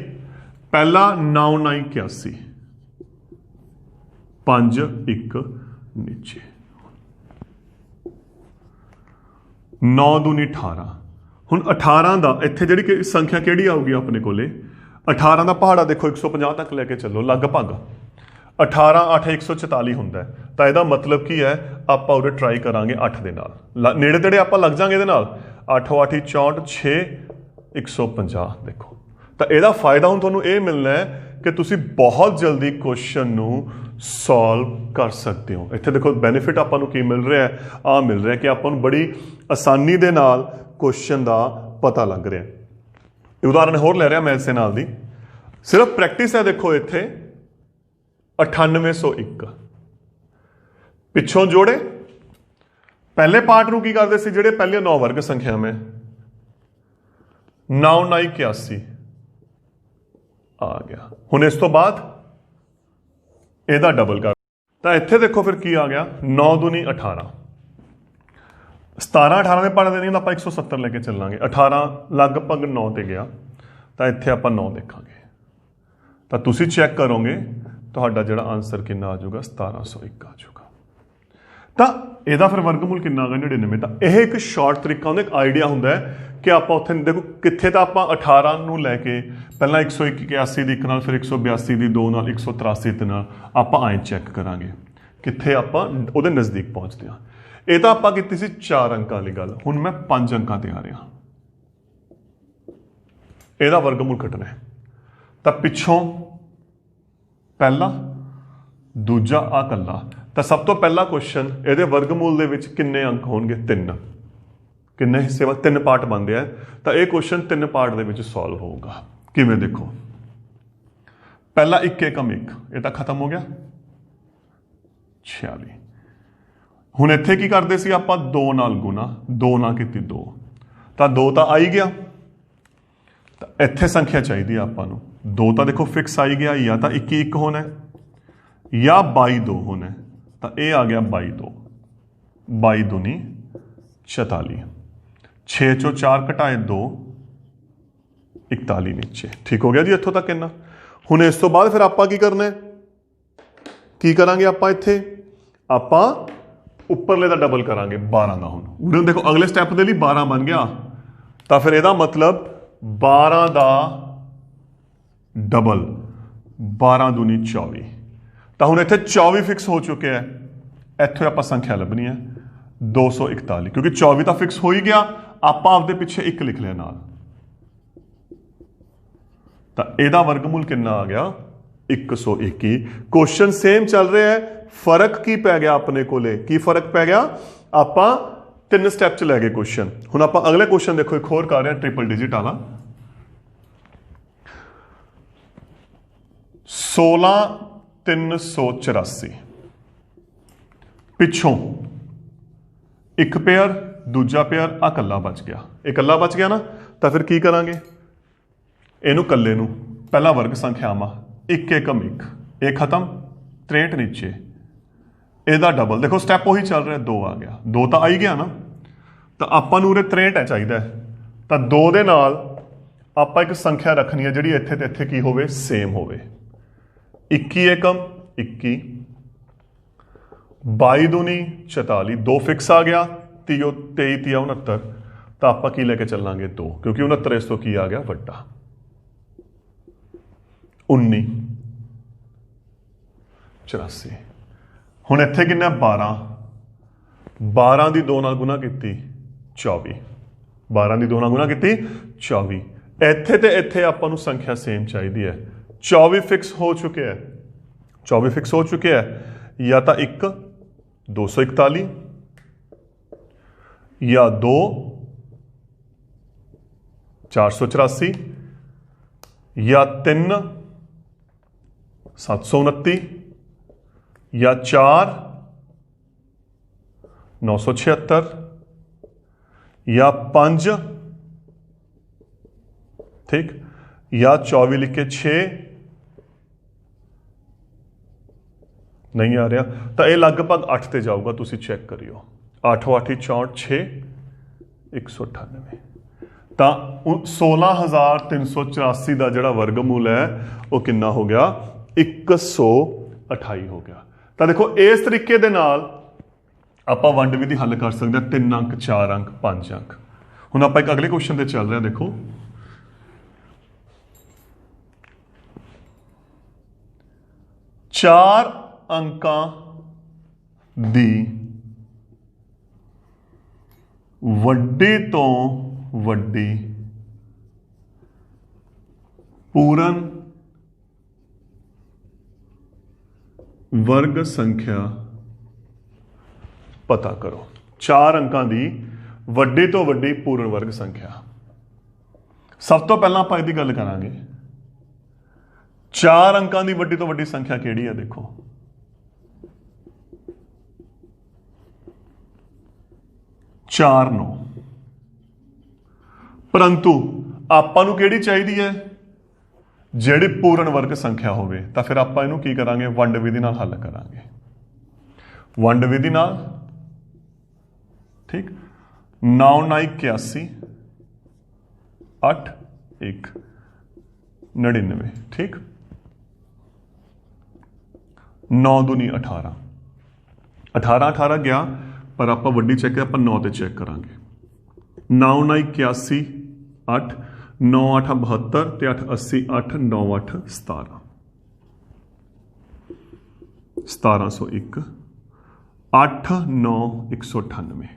ਪਹਿਲਾ 9 9 81, 5 1 ਨੀਚੇ, 9 ਦੂਣੀ 18। ਹੁਣ 18 ਦਾ ਇੱਥੇ ਜਿਹੜੀ ਸੰਖਿਆ ਕਿਹੜੀ ਆਊਗੀ ਆਪਣੇ ਕੋਲੇ, 18 ਦਾ ਪਹਾੜਾ ਦੇਖੋ 150 ਤੱਕ ਲੈ ਕੇ ਚੱਲੋ। ਲਗਭਗ 18 8 144 ਹੁੰਦਾ ਹੈ। ਤਾਂ ਇਹਦਾ ਮਤਲਬ ਕੀ ਹੈ, ਆਪਾਂ ਉਰੇ ਟਰਾਈ ਕਰਾਂਗੇ 8 ਦੇ ਨਾਲ। ਨੇੜੇ ਤੇੜੇ ਆਪਾਂ ਲੱਗ ਜਾਾਂਗੇ ਇਹਦੇ ਨਾਲ। 8 8 64 6 150। ਦੇਖੋ ਤਾਂ ਇਹਦਾ ਫਾਇਦਾ ਹੁਣ ਤੁਹਾਨੂੰ ਇਹ ਮਿਲਣਾ ਹੈ ਕਿ ਤੁਸੀਂ ਬਹੁਤ ਜਲਦੀ ਕੁਐਸਚਨ ਨੂੰ ਸੋਲਵ ਕਰ ਸਕਦੇ ਹੋ। ਇੱਥੇ ਦੇਖੋ ਬੈਨੀਫਿਟ ਆਪਾਂ ਨੂੰ ਕੀ ਮਿਲ ਰਿਹਾ ਹੈ, ਆ ਮਿਲ ਰਿਹਾ ਕਿ ਆਪਾਂ ਨੂੰ ਬੜੀ ਆਸਾਨੀ ਦੇ ਨਾਲ ਕੁਐਸਚਨ ਦਾ ਪਤਾ ਲੱਗ ਰਿਹਾ। ਉਦਾਹਰਨ ਹੋਰ ਲੈ ਰਿਹਾ ਮੈਂ ਇਸੇ ਨਾਲ ਦੀ, ਸਿਰਫ ਪ੍ਰੈਕਟਿਸ ਹੈ। ਦੇਖੋ ਇੱਥੇ 9801 ਪਿੱਛੋਂ ਜੋੜੇ। ਪਹਿਲੇ ਪਾਰਟ ਨੂੰ ਕੀ ਕਰਦੇ ਸੀ, ਜਿਹੜੇ ਪਹਿਲੇ 9 ਵਰਗ ਸੰਖਿਆਵਾਂ 9 9 81 ਆ ਗਿਆ। ਹੁਣ ਇਸ ਤੋਂ ਬਾਅਦ ਇਹਦਾ ਡਬਲ ਕਰ, ਤਾਂ ਇੱਥੇ ਦੇਖੋ ਫਿਰ ਕੀ ਆ ਗਿਆ, 9 ਦੂਣੀ 18। 17 18 ਦੇ ਪਹਾੜੇ ਦੇ ਨਹੀਂ ਤਾਂ ਆਪਾਂ 170 ਲੈ ਕੇ ਚੱਲਾਂਗੇ। 18 ਲਗਭਗ 9 ਤੇ ਗਿਆ, ਤਾਂ ਇੱਥੇ ਆਪਾਂ 9 ਦੇਖਾਂਗੇ। ਤਾਂ ਤੁਸੀਂ ਚੈੱਕ ਕਰੋਗੇ ਤੁਹਾਡਾ ਜਿਹੜਾ ਆਨਸਰ ਕਿੰਨਾ ਆ ਜਾਊਗਾ, 1701 ਆ ਜਾਊਗਾ। ਤਾਂ ਇਹਦਾ ਫਿਰ ਵਰਗਮੂਲ ਕਿੰਨਾ ਆ ਗਿਆ, 99। ਤਾਂ ਇਹ ਇੱਕ ਸ਼ਾਰਟ ਤਰੀਕਾ ਹੁੰਦਾ, ਇੱਕ ਆਈਡੀਆ ਹੁੰਦਾ ਹੈ ਕਿ ਆਪਾਂ ਉੱਥੇ ਦੇਖੋ ਕਿੱਥੇ ਤਾਂ ਆਪਾਂ 18 ਨੂੰ ਲੈ ਕੇ ਪਹਿਲਾਂ 181 ਦੀ 1 ਨਾਲ, ਫਿਰ 182 ਦੀ 2 ਨਾਲ, 183 ਦੇ ਨਾਲ ਆਪਾਂ ਐਂ ਚੈੱਕ ਕਰਾਂਗੇ ਕਿੱਥੇ ਆਪਾਂ ਉਹਦੇ ਨਜ਼ਦੀਕ ਪਹੁੰਚਦੇ ਹਾਂ। ਇਹ ਤਾਂ ਆਪਾਂ ਕੀਤੀ ਸੀ 4 ਅੰਕਾਂ ਵਾਲੀ ਗੱਲ। ਹੁਣ ਮੈਂ 5 ਅੰਕਾਂ ਤੇ ਆ ਰਿਹਾ। ਇਹਦਾ ਵਰਗਮੂਲ ਕੱਢਣਾ ਹੈ। ਤਾਂ ਪਿੱਛੋਂ ਪਹਿਲਾ ਦੂਜਾ ਆ ਕੱਲਾ। ਤਾਂ ਸਭ ਤੋਂ ਪਹਿਲਾ ਕੁਐਸਚਨ, ਇਹਦੇ ਵਰਗਮੂਲ ਦੇ ਵਿੱਚ ਕਿੰਨੇ ਅੰਕ ਹੋਣਗੇ? 3। ਕਿੰਨੇ ਹਿੱਸੇ ਵਾ? 3 ਪਾਰਟ ਬਣਦੇ ਆ। ਤਾਂ ਇਹ ਕੁਐਸਚਨ 3 ਪਾਰਟ ਦੇ ਵਿੱਚ ਸੋਲਵ ਹੋਊਗਾ। ਕਿਵੇਂ? ਦੇਖੋ, ਪਹਿਲਾ 1 ਏਕਮ 1, ਇਹ ਤਾਂ ਖਤਮ ਹੋ ਗਿਆ। 46। ਹੁਣ ਇੱਥੇ ਕੀ ਕਰਦੇ ਸੀ ਆਪਾਂ? 2 ਨਾਲ ਗੁਣਾ, 2 ਨਾਲ ਕੀਤੀ 2, ਤਾਂ 2 ਤਾਂ ਆ ਹੀ ਗਿਆ। ਤਾਂ ਇੱਥੇ ਸੰਖਿਆ ਚਾਹੀਦੀ ਆ ਆਪਾਂ ਨੂੰ। 2 ਤਾਂ ਦੇਖੋ ਫਿਕਸ ਆ ਹੀ ਗਿਆ, ਜਾਂ ਤਾਂ 21 1 ਹੋਣਾ ਜਾਂ 22 2 ਹੋਣਾ। ਤਾਂ ਇਹ ਆ ਗਿਆ 22 2, 22 दूनी 44। 6 ਚੋਂ 4 ਘਟਾਏ 2, 41 ਨੀਚੇ। ਠੀਕ ਹੋ ਗਿਆ ਜੀ ਇੱਥੋਂ ਤੱਕ ਇੰਨਾ। ਹੁਣ ਇਸ ਤੋਂ ਬਾਅਦ ਫਿਰ ਆਪਾਂ ਕੀ ਕਰਨਾ ਹੈ? ਕੀ ਕਰਾਂਗੇ ਆਪਾਂ? ਇੱਥੇ ਆਪਾਂ ਉੱਪਰਲੇ ਦਾ ਡਬਲ ਕਰਾਂਗੇ 12 ਦਾ। ਹੁਣ ਦੇਖੋ ਅਗਲੇ ਸਟੈਪ ਦੇ ਲਈ 12 ਬਣ ਗਿਆ, ਤਾਂ ਫਿਰ ਇਹਦਾ ਮਤਲਬ 12 ਦਾ ਡਬਲ, 12 दूनी 24। ਤਾਂ ਹੁਣ ਇੱਥੇ 24 ਫਿਕਸ ਹੋ ਚੁੱਕਿਆ ਹੈ। ਇੱਥੇ ਆਪਾਂ ਸੰਖਿਆ ਲੱਭਣੀ ਹੈ 241, ਕਿਉਂਕਿ 24 ਤਾਂ ਫਿਕਸ ਹੋ ਹੀ ਗਿਆ। ਆਪਾਂ ਆਪਦੇ ਪਿੱਛੇ 1 ਲਿਖ ਲਿਆ ਨਾਲ। ਤਾਂ ਇਹਦਾ ਵਰਗਮੂਲ ਕਿੰਨਾ ਆ ਗਿਆ? 121। ਕੁਐਸਚਨ ਸੇਮ ਚੱਲ ਰਿਹਾ ਹੈ, ਫਰਕ ਕੀ ਪੈ ਗਿਆ ਆਪਣੇ ਕੋਲੇ? ਕੀ ਫਰਕ ਪੈ ਗਿਆ? ਆਪਾਂ 3 ਸਟੈਪ ਚ ਲੈ ਗਏ ਕੁਐਸਚਨ। ਹੁਣ ਆਪਾਂ ਅਗਲੇ ਕੁਐਸਚਨ ਦੇਖੋ, ਇੱਕ ਹੋਰ ਕਰ ਰਹੇ ਹਾਂ ਟ੍ਰਿਪਲ ਡਿਜਿਟ ਵਾਲਾ। 16384 ਪਿੱਛੋਂ ਇੱਕ ਪੇਅਰ, ਦੂਜਾ ਪੇਅਰ, ਆ ਕੱਲਾ ਬਚ ਗਿਆ। ਇਹ ਕੱਲਾ ਬਚ ਗਿਆ ਨਾ, ਤਾਂ ਫਿਰ ਕੀ ਕਰਾਂਗੇ? ਇਹਨੂੰ ਕੱਲੇ ਨੂੰ ਪਹਿਲਾ ਵਰਗ ਸੰਖਿਆਵਾਂ 1 ਏਕਮ 1, ਇਹ ਖਤਮ, 63 ਨੀਚੇ। ਇਹਦਾ ਡਬਲ, ਦੇਖੋ ਸਟੈਪ ਉਹੀ ਚੱਲ ਰਿਹਾ, 2 ਆ ਗਿਆ। 2 ਤਾਂ ਆ ਹੀ ਗਿਆ ਨਾ, ਤਾਂ ਆਪਾਂ ਨੂੰ ਉਰੇ 63 ਚਾਹੀਦਾ ਹੈ। ਤਾਂ 2 ਦੇ ਨਾਲ ਆਪਾਂ ਇੱਕ ਸੰਖਿਆ ਰੱਖਣੀ ਹੈ ਜਿਹੜੀ ਇੱਥੇ ਤੇ ਇੱਥੇ ਕੀ ਹੋਵੇ? ਸੇਮ ਹੋਵੇ। 21 ਏਕਮ 21, 22 दूनी 44, 2 ਫਿਕਸ ਆ ਗਿਆ। 23 23 69, ਤਾਂ ਆਪਾਂ ਕੀ ਲੈ ਕੇ ਚੱਲਾਂਗੇ? 2, ਕਿਉਂਕਿ 69 ਇਸ ਤੋਂ ਕੀ ਆ ਗਿਆ? ਵੱਡਾ। 19 84। ਹੁਣ ਇੱਥੇ ਕਿੰਨਾ? 12। 12 ਦੀ 2 ਨਾਲ ਗੁਣਾ ਕੀਤੀ 24, 12 ਦੀ 2 ਨਾਲ ਗੁਣਾ ਕੀਤੀ 24। ਇੱਥੇ ਤੇ ਇੱਥੇ ਆਪਾਂ ਨੂੰ ਸੰਖਿਆ ਸੇਮ ਚਾਹੀਦੀ ਹੈ। 24 ਫਿਕਸ ਹੋ ਚੁੱਕਿਆ ਹੈ, 24 ਫਿਕਸ ਹੋ ਚੁੱਕਿਆ ਹੈ। ਜਾਂ ਤਾਂ 1 241, ਜਾਂ 2 484, ਜਾਂ 3 729, ਜਾਂ 4 976, ਜਾਂ 5 ठीक, या 24 लिख के 6 नहीं आ रहा, तो यह लगभग 8 ਤੇ ਜਾਊਗਾ। ਤੁਸੀਂ ਚੈੱਕ ਕਰਿਓ। 8 8 64 6 198। ਤਾਂ 16384 ਦਾ ਜਿਹੜਾ ਵਰਗਮੂਲ ਹੈ ਉਹ ਕਿੰਨਾ ਹੋ ਗਿਆ? 128 ਹੋ ਗਿਆ। ਤਾਂ ਦੇਖੋ ਇਸ ਤਰੀਕੇ ਦੇ ਨਾਲ ਆਪਾਂ ਵੰਡ ਵਿਧੀ ਹੱਲ ਕਰ ਸਕਦੇ ਹਾਂ। 3 ਅੰਕ, 4 ਅੰਕ, 5 ਅੰਕ। ਹੁਣ ਆਪਾਂ ਇੱਕ ਅਗਲੇ ਕੁਐਸਚਨ ਤੇ ਚੱਲ ਰਹੇ ਹਾਂ। ਦੇਖੋ 4 ਅੰਕਾਂ ਦੀ ਵੱਡੀ ਤੋਂ ਵੱਡੀ ਪੂਰਨ ਵਰਗ ਸੰਖਿਆ ਪਤਾ ਕਰੋ। 4 ਅੰਕਾਂ ਦੀ ਵੱਡੀ ਤੋਂ ਵੱਡੀ ਪੂਰਨ ਵਰਗ ਸੰਖਿਆ। ਸਭ ਤੋਂ ਪਹਿਲਾਂ ਆਪਾਂ ਇਹਦੀ ਗੱਲ ਕਰਾਂਗੇ। 4 ਅੰਕਾਂ ਦੀ ਵੱਡੀ ਤੋਂ ਵੱਡੀ ਸੰਖਿਆ ਕਿਹੜੀ ਹੈ? ਦੇਖੋ 4 9। परंतु ਆਪਾਂ ਨੂੰ ਕਿਹੜੀ ਚਾਹੀਦੀ ਹੈ? ਜਿਹੜੀ ਪੂਰਨ ਵਰਗ ਸੰਖਿਆ ਹੋਵੇ। ਤਾਂ ਫਿਰ ਆਪਾਂ ਇਹਨੂੰ ਕੀ ਕਰਾਂਗੇ? ਵੰਡ ਵਿਧੀ ਨਾਲ ਹੱਲ ਕਰਾਂਗੇ। ਵੰਡ ਵਿਧੀ ਨਾਲ, ठीक। 9 9 81, 8 1 99, ठीक। 9 दूनी 18, 18 18 गया, पर आप वड्डी चेक आप 9 ते चेक करांगे। 9 9 81 8, 9 8 72 ते 8 80, 8 9 8 17, 1701, 8 9 198।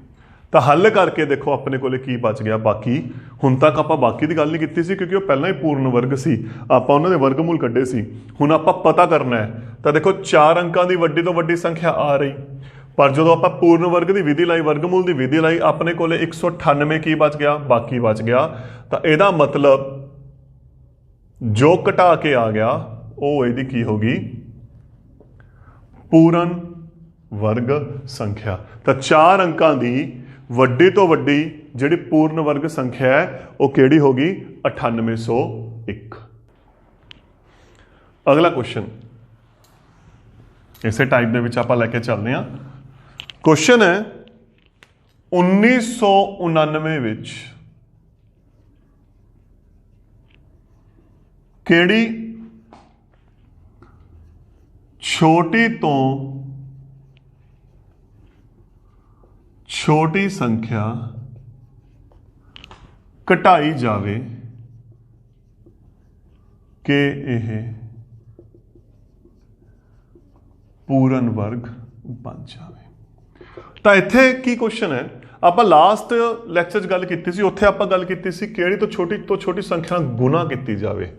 ਤਾਂ ਹੱਲ ਕਰਕੇ ਦੇਖੋ ਆਪਣੇ ਕੋਲੇ ਕੀ ਬਚ ਗਿਆ ਬਾਕੀ। ਹੁਣ ਤੱਕ ਆਪਾਂ ਬਾਕੀ ਦੀ ਗੱਲ ਨਹੀਂ ਕੀਤੀ ਸੀ, ਕਿਉਂਕਿ ਉਹ ਪਹਿਲਾਂ ਹੀ ਪੂਰਨ ਵਰਗ ਸੀ। ਆਪਾਂ ਉਹਨਾਂ ਦੇ ਵਰਗਮੂਲ ਕੱਢੇ ਸੀ। ਹੁਣ ਆਪਾਂ ਪਤਾ ਕਰਨਾ ਹੈ ਤਾਂ ਦੇਖੋ 4 ਅੰਕਾਂ ਦੀ ਵੱਡੀ ਤੋਂ ਵੱਡੀ ਸੰਖਿਆ ਆ ਰਹੀ, ਪਰ ਜਦੋਂ ਆਪਾਂ ਪੂਰਨ ਵਰਗ ਦੀ ਵਿਧੀ ਲਾਈ, ਵਰਗਮੂਲ ਦੀ ਵਿਧੀ ਲਾਈ, ਆਪਣੇ ਕੋਲੇ 198 ਕੀ ਬਚ ਗਿਆ, ਬਾਕੀ ਬਚ ਗਿਆ। ਤਾਂ ਇਹਦਾ ਮਤਲਬ ਜੋ ਘਟਾ ਕੇ ਆ ਗਿਆ ਉਹ ਇਹਦੀ ਕੀ ਹੋਗੀ, ਪੂਰਨ ਵਰਗ ਸੰਖਿਆ। ਤਾਂ 4 ਅੰਕਾਂ ਦੀ ਵੱਡੀ ਤੋਂ ਵੱਡੀ ਜਿਹੜੀ ਪੂਰਨ ਵਰਗ ਸੰਖਿਆ ਹੈ ਉਹ ਕਿਹੜੀ ਹੋਗੀ, 9801। ਅਗਲਾ ਕੁਐਸਚਨ ਇਸੇ ਟਾਈਪ ਦੇ ਵਿੱਚ ਆਪਾਂ ਲੈ ਕੇ ਚੱਲਦੇ ਹਾਂ। ਕੁਐਸਚਨ ਹੈ 1999 ਵਿੱਚ ਕਿਹੜੀ ਛੋਟੀ ਤੋਂ ਛੋਟੀ ਸੰਖਿਆ ਘਟਾਈ ਜਾਵੇ ਕਿ ਇਹ ਪੂਰਨ ਵਰਗ ਬਣ ਜਾਵੇ। ਤਾਂ ਇੱਥੇ ਕੀ ਕੁਐਸਚਨ ਹੈ, ਆਪਾਂ ਲਾਸਟ ਲੈਕਚਰ 'ਚ ਗੱਲ ਕੀਤੀ ਸੀ, ਉੱਥੇ ਆਪਾਂ ਗੱਲ ਕੀਤੀ ਸੀ ਕਿਹੜੀ ਤੋਂ ਛੋਟੀ ਸੰਖਿਆ ਨਾਲ ਗੁਣਾ ਕੀਤੀ ਜਾਵੇ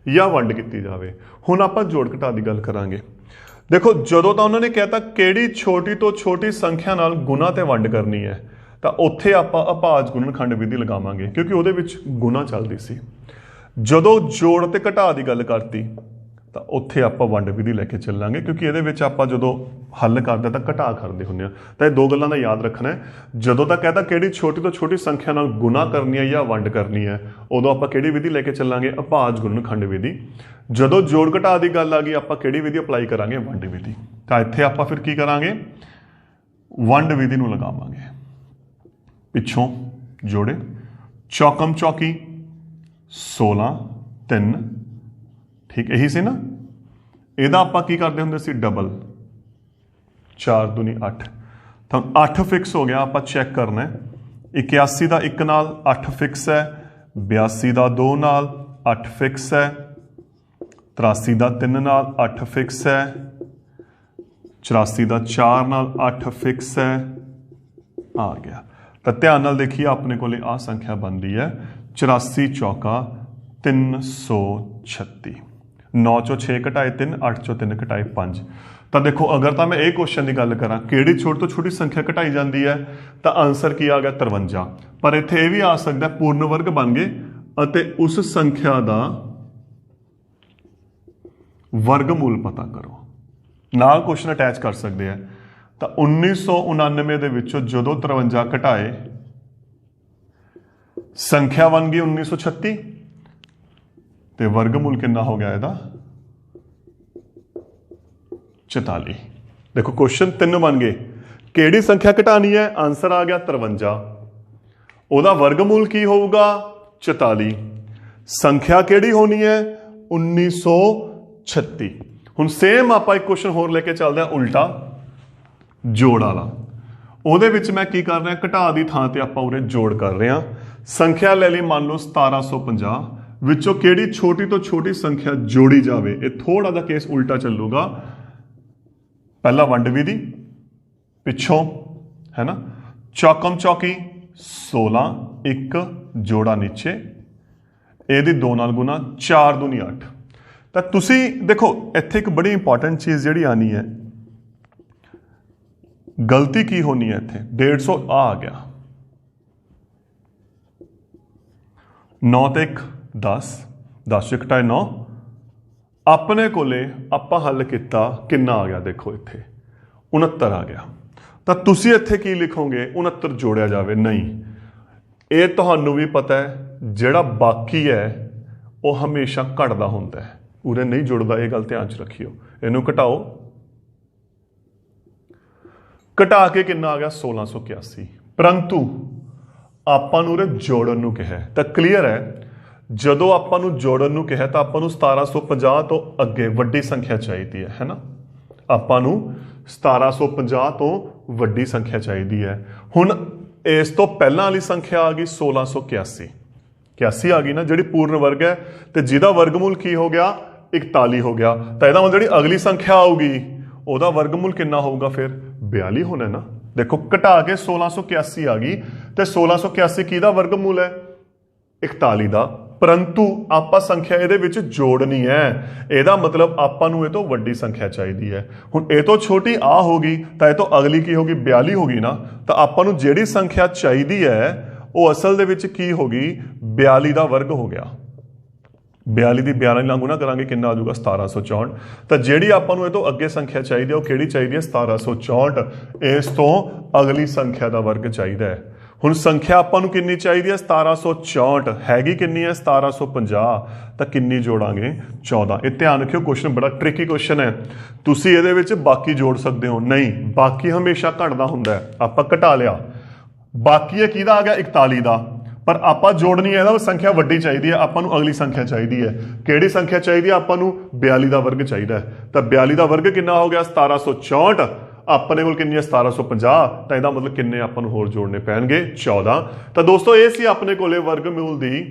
ਜਾਂ ਵੰਡ ਕੀਤੀ ਜਾਵੇ। ਹੁਣ ਆਪਾਂ ਜੋੜ ਘਟਾ ਦੀ ਗੱਲ ਕਰਾਂਗੇ। ਦੇਖੋ ਜਦੋਂ ਤਾਂ ਉਹਨਾਂ ਨੇ ਕਹਿਤਾ ਕਿਹੜੀ ਛੋਟੀ ਤੋਂ ਛੋਟੀ ਸੰਖਿਆ ਨਾਲ ਗੁਣਾ ਤੇ ਵੰਡ ਕਰਨੀ ਹੈ, ਤਾਂ ਉੱਥੇ ਆਪਾਂ ਅਭਾਜ ਗੁਣਨਖੰਡ ਵਿਧੀ ਲਗਾਵਾਂਗੇ, ਕਿਉਂਕਿ ਉਹਦੇ ਵਿੱਚ ਗੁਣਾ ਚੱਲਦੀ ਸੀ। ਜਦੋਂ ਜੋੜ ਤੇ ਘਟਾ ਦੀ ਗੱਲ ਕਰਤੀ ਤਾਂ ਉੱਥੇ ਆਪਾਂ ਵੰਡ ਵਿਧੀ ਲੈ ਕੇ ਚੱਲਾਂਗੇ, ਕਿਉਂਕਿ ਇਹਦੇ ਵਿੱਚ ਆਪਾਂ ਜਦੋਂ ਹੱਲ ਕਰਦੇ ਤਾਂ ਘਟਾ ਕਰਦੇ ਹੁੰਦੇ ਆ। ਤਾਂ ਇਹ ਦੋ ਗੱਲਾਂ ਦਾ ਯਾਦ ਰੱਖਣਾ ਹੈ, ਜਦੋਂ ਤੱਕ ਕਹਿੰਦਾ ਕਿਹੜੀ ਛੋਟੀ ਤੋਂ ਛੋਟੀ ਸੰਖਿਆ ਨਾਲ ਗੁਣਾ ਕਰਨੀ ਹੈ ਜਾਂ ਵੰਡ ਕਰਨੀ ਹੈ, ਉਦੋਂ ਆਪਾਂ ਕਿਹੜੀ ਵਿਧੀ ਲੈ ਕੇ ਚੱਲਾਂਗੇ, ਅਭਾਜ ਗੁਣਨਖੰਡ ਵਿਧੀ। ਜਦੋਂ ਜੋੜ ਘਟਾ ਦੀ ਗੱਲ ਆ ਗਈ ਆਪਾਂ ਕਿਹੜੀ ਵਿਧੀ ਅਪਲਾਈ ਕਰਾਂਗੇ, ਵੰਡ ਵਿਧੀ। ਤਾਂ ਇੱਥੇ ਆਪਾਂ ਫਿਰ ਕੀ ਕਰਾਂਗੇ, ਵੰਡ ਵਿਧੀ ਨੂੰ ਲਗਾਵਾਂਗੇ। ਪਿੱਛੋਂ ਜੋੜੇ, ਚੌਕਮ ਚੌਕੀ 16 3, ਠੀਕ ਇਹੀ ਸੀ ਨਾ। ਇਹਦਾ ਆਪਾਂ ਕੀ ਕਰਦੇ ਹੁੰਦੇ ਸੀ, ਡਬਲ, 4 ਦੂਣੀ 8। ਤਾਂ 8 ਫਿਕਸ ਹੋ ਗਿਆ, ਆਪਾਂ ਚੈੱਕ ਕਰਨਾ ਹੈ। 81 ਦਾ 1 ਨਾਲ 8 ਫਿਕਸ ਹੈ, 82 ਦਾ 2 ਨਾਲ 8 ਫਿਕਸ ਹੈ, 83 ਦਾ 3 ਨਾਲ 8 ਫਿਕਸ ਹੈ, 84 ਦਾ 4 ਨਾਲ 8 ਫਿਕਸ ਹੈ, ਆ ਗਿਆ। ਤਾਂ ਧਿਆਨ ਨਾਲ ਦੇਖੀਏ ਆਪਣੇ ਕੋਲੇ ਆਹ ਸੰਖਿਆ ਬਣਦੀ ਹੈ 84 ਚੌਕਾ 336। 9 ਚੋਂ 6 ਘਟਾਏ 3, 8 ਚੋਂ 3 ਘਟਾਏ 5। ਤਾਂ ਦੇਖੋ ਅਗਰ ਤਾਂ ਮੈਂ ਇਹ ਕੁਐਸਚਨ ਦੀ ਗੱਲ ਕਰਾਂ ਕਿਹੜੀ ਛੋਟੀ ਤੋਂ ਛੋਟੀ ਸੰਖਿਆ ਘਟਾਈ ਜਾਂਦੀ ਹੈ, ਤਾਂ ਆਨਸਰ ਕੀ ਆ ਗਿਆ, 53। ਪਰ ਇੱਥੇ ਇਹ ਵੀ ਆ ਸਕਦਾ ਪੂਰਨ ਵਰਗ ਬਣ ਗਏ ਅਤੇ ਉਸ ਸੰਖਿਆ ਦਾ ਵਰਗਮੂਲ ਪਤਾ ਕਰੋ, ਨਾਲ ਕੁਐਸਚਨ ਅਟੈਚ ਕਰ ਸਕਦੇ ਆ। ਤਾਂ 1999 ਦੇ ਵਿੱਚੋਂ ਜਦੋਂ 53 ਘਟਾਏ ਸੰਖਿਆ ਬਣ ਗਈ 1936 ਤੇ ਵਰਗਮੂਲ ਕਿੰਨਾ ਹੋ ਗਿਆ ਇਹਦਾ, 44। ਦੇਖੋ ਕੁਐਸਚਨ 3 ਬਣ ਗਏ, ਕਿਹੜੀ ਸੰਖਿਆ ਘਟਾਣੀ ਹੈ, ਆਨਸਰ ਆ ਗਿਆ 53। ਉਹਦਾ ਵਰਗਮੂਲ ਕੀ ਹੋਊਗਾ, 44। ਸੰਖਿਆ ਕਿਹੜੀ ਹੋਣੀ ਹੈ, 1936। ਹੁਣ ਸੇਮ ਆਪਾਂ ਇੱਕ ਕੁਐਸਚਨ ਹੋਰ ਲੈ ਕੇ ਚੱਲਦੇ ਹਾਂ, ਉਲਟਾ ਜੋੜ ਵਾਲਾ। ਉਹਦੇ ਵਿੱਚ ਮੈਂ ਕੀ ਕਰ ਰਿਹਾ, ਘਟਾ ਦੀ ਥਾਂ ਤੇ ਆਪਾਂ ਉਰੇ ਜੋੜ ਕਰ ਰਹੇ ਹਾਂ। ਸੰਖਿਆ ਲੈ ਲਈ ਮੰਨ ਲਓ 1750, ਵਿੱਚੋਂ ਕਿਹੜੀ ਛੋਟੀ ਤੋਂ ਛੋਟੀ ਸੰਖਿਆ ਜੋੜੀ ਜਾਵੇ। ਇਹ ਥੋੜਾ ਜਿਹਾ ਕੇਸ ਉਲਟਾ ਚੱਲੂਗਾ, ਪਹਿਲਾ ਵੰਡ ਵਿਧੀ, ਪਿੱਛੋਂ ਹੈ ਨਾ ਚੌਕਮ ਚੌਕੀ 16 1 ਜੋੜਾ ਨੀਚੇ, ਇਹਦੀ 2 ਨਾਲ ਗੁਣਾ, 4 ਦੂਣੀ 8। ਤਾਂ ਤੁਸੀਂ ਦੇਖੋ ਇੱਥੇ ਇੱਕ ਬੜੀ ਇੰਪੋਰਟੈਂਟ ਚੀਜ਼ ਜਿਹੜੀ ਆਣੀ ਹੈ, ਗਲਤੀ ਕੀ ਹੋਣੀ ਹੈ ਇੱਥੇ, 150 ਆ ਗਿਆ, 9 ਤੇ 1 10, 10 ਚ ਘਟਾਏ 9। ਆਪਣੇ ਕੋਲੇ ਆਪਾਂ ਹੱਲ ਕੀਤਾ ਕਿੰਨਾ ਆ ਗਿਆ, ਦੇਖੋ ਇੱਥੇ 69 ਆ ਗਿਆ। ਤਾਂ ਤੁਸੀਂ ਇੱਥੇ ਕੀ ਲਿਖੋਗੇ, 69 ਜੋੜਿਆ ਜਾਵੇ, ਨਹੀਂ। ਇਹ ਤੁਹਾਨੂੰ ਵੀ ਪਤਾ ਹੈ ਜਿਹੜਾ ਬਾਕੀ ਹੈ ਉਹ ਹਮੇਸ਼ਾ ਘਟਦਾ ਹੁੰਦਾ ਹੈ, ਉਰੇ ਨਹੀਂ ਜੁੜਦਾ, ਇਹ ਗੱਲ ਧਿਆਨ 'ਚ ਰੱਖਿਓ। ਇਹਨੂੰ ਘਟਾਓ, ਘਟਾ ਕੇ ਕਿੰਨਾ ਆ ਗਿਆ, 1681। ਪਰੰਤੂ ਆਪਾਂ ਨੂੰ ਉਰੇ ਜੋੜਨ ਨੂੰ ਕਿਹਾ, ਤਾਂ ਕਲੀਅਰ ਹੈ ਜਦੋਂ ਆਪਾਂ ਨੂੰ ਜੋੜਨ ਨੂੰ ਕਿਹਾ ਤਾਂ ਆਪਾਂ ਨੂੰ 1750 ਤੋਂ ਅੱਗੇ ਵੱਡੀ ਸੰਖਿਆ ਚਾਹੀਦੀ ਹੈ ਨਾ। ਆਪਾਂ ਨੂੰ 1750 ਤੋਂ ਵੱਡੀ ਸੰਖਿਆ ਚਾਹੀਦੀ ਹੈ। ਹੁਣ ਇਸ ਤੋਂ ਪਹਿਲਾਂ ਵਾਲੀ ਸੰਖਿਆ ਆ ਗਈ 1681, 81 ਆ ਗਈ ਨਾ, ਜਿਹੜੀ ਪੂਰਨ ਵਰਗ ਹੈ ਤੇ ਜਿਹਦਾ ਵਰਗਮੂਲ ਕੀ ਹੋ ਗਿਆ, 41 ਹੋ ਗਿਆ। ਤਾਂ ਇਹਦਾ ਮਤਲਬ ਜਿਹੜੀ ਅਗਲੀ ਸੰਖਿਆ ਆਊਗੀ ਉਹਦਾ ਵਰਗਮੂਲ ਕਿੰਨਾ ਹੋਊਗਾ, ਫਿਰ 42 ਹੋਣਾ ਨਾ। ਦੇਖੋ ਘਟਾ ਕੇ 1681 ਆ ਗਈ ਤੇ 1681 ਕਿਹਦਾ ਵਰਗਮੂਲ ਹੈ, 41 ਦਾ। परंतु ਆਪਾਂ ਸੰਖਿਆ ਇਹਦੇ ਵਿੱਚ ਜੋੜਨੀ ਹੈ। ਇਹਦਾ ਮਤਲਬ ਆਪਾਂ ਨੂੰ ਇਹ ਤੋਂ ਵੱਡੀ ਸੰਖਿਆ ਚਾਹੀਦੀ ਹੈ। ਹੁਣ ਇਹ ਤੋਂ ਛੋਟੀ ਆ ਹੋਗੀ ਤਾਂ ਇਹ ਤੋਂ ਅਗਲੀ ਕੀ ਹੋਗੀ 42 ਹੋਗੀ ਨਾ, ਤਾਂ ਆਪਾਂ ਨੂੰ ਜਿਹੜੀ ਸੰਖਿਆ ਚਾਹੀਦੀ ਹੈ ਉਹ ਅਸਲ ਦੇ ਵਿੱਚ ਕੀ ਹੋਗੀ 42 ਦਾ ਵਰਗ ਹੋ ਗਿਆ। 42 ਦੀ 12 ਨਾਲ ਗੁਣਾ ਕਰਾਂਗੇ ਕਿੰਨਾ ਆ ਜਾਊਗਾ 1764। ਤਾਂ ਜਿਹੜੀ ਆਪਾਂ ਨੂੰ ਇਹ ਤੋਂ ਅੱਗੇ ਸੰਖਿਆ ਚਾਹੀਦੀ ਹੈ ਉਹ ਕਿਹੜੀ ਚਾਹੀਦੀ ਹੈ 1764। ਇਸ ਤੋਂ ਅਗਲੀ ਸੰਖਿਆ ਦਾ ਵਰਗ ਚਾਹੀਦਾ ਹੈ। ਹੁਣ ਸੰਖਿਆ ਆਪਾਂ ਨੂੰ ਕਿੰਨੀ ਚਾਹੀਦੀ ਹੈ 1764, ਹੈਗੀ ਕਿੰਨੀ ਹੈ 1750, ਤਾਂ ਕਿੰਨੀ ਜੋੜਾਂਗੇ 14। ਇਹ ਧਿਆਨ ਰੱਖਿਓ ਕੁਐਸਚਨ ਬੜਾ ਟ੍ਰਿਕੀ ਕੁਐਸਚਨ ਹੈ। ਤੁਸੀਂ ਇਹਦੇ ਵਿੱਚ ਬਾਕੀ ਜੋੜ ਸਕਦੇ ਹੋ, ਨਹੀਂ ਬਾਕੀ ਹਮੇਸ਼ਾ ਘਟਦਾ ਹੁੰਦਾ ਹੈ। ਆਪਾਂ ਘਟਾ ਲਿਆ, ਬਾਕੀ ਇਹ ਕਿਹਦਾ ਆ ਗਿਆ 41 ਦਾ, ਪਰ ਆਪਾਂ ਜੋੜਨੀ ਹੈ ਇਹਦਾ ਸੰਖਿਆ ਵੱਡੀ ਚਾਹੀਦੀ ਹੈ। ਆਪਾਂ ਨੂੰ ਅਗਲੀ ਸੰਖਿਆ ਚਾਹੀਦੀ ਹੈ। ਕਿਹੜੀ ਸੰਖਿਆ ਚਾਹੀਦੀ ਹੈ ਆਪਾਂ ਨੂੰ 42 ਦਾ ਵਰਗ ਚਾਹੀਦਾ ਹੈ। ਤਾਂ 42 ਦਾ ਵਰਗ ਕਿੰਨਾ ਹੋ ਗਿਆ 1764, ਆਪਣੇ ਕੋਲ ਕਿੰਨੀ ਹੈ 1750, ਤਾਂ ਇਹਦਾ ਮਤਲਬ ਕਿੰਨੇ ਆਪਾਂ ਨੂੰ ਹੋਰ ਜੋੜਨੇ ਪੈਣਗੇ 14। ਤਾਂ ਦੋਸਤੋ ਇਹ ਸੀ ਆਪਣੇ ਕੋਲੇ ਵਰਗਮੂਲ ਦੀ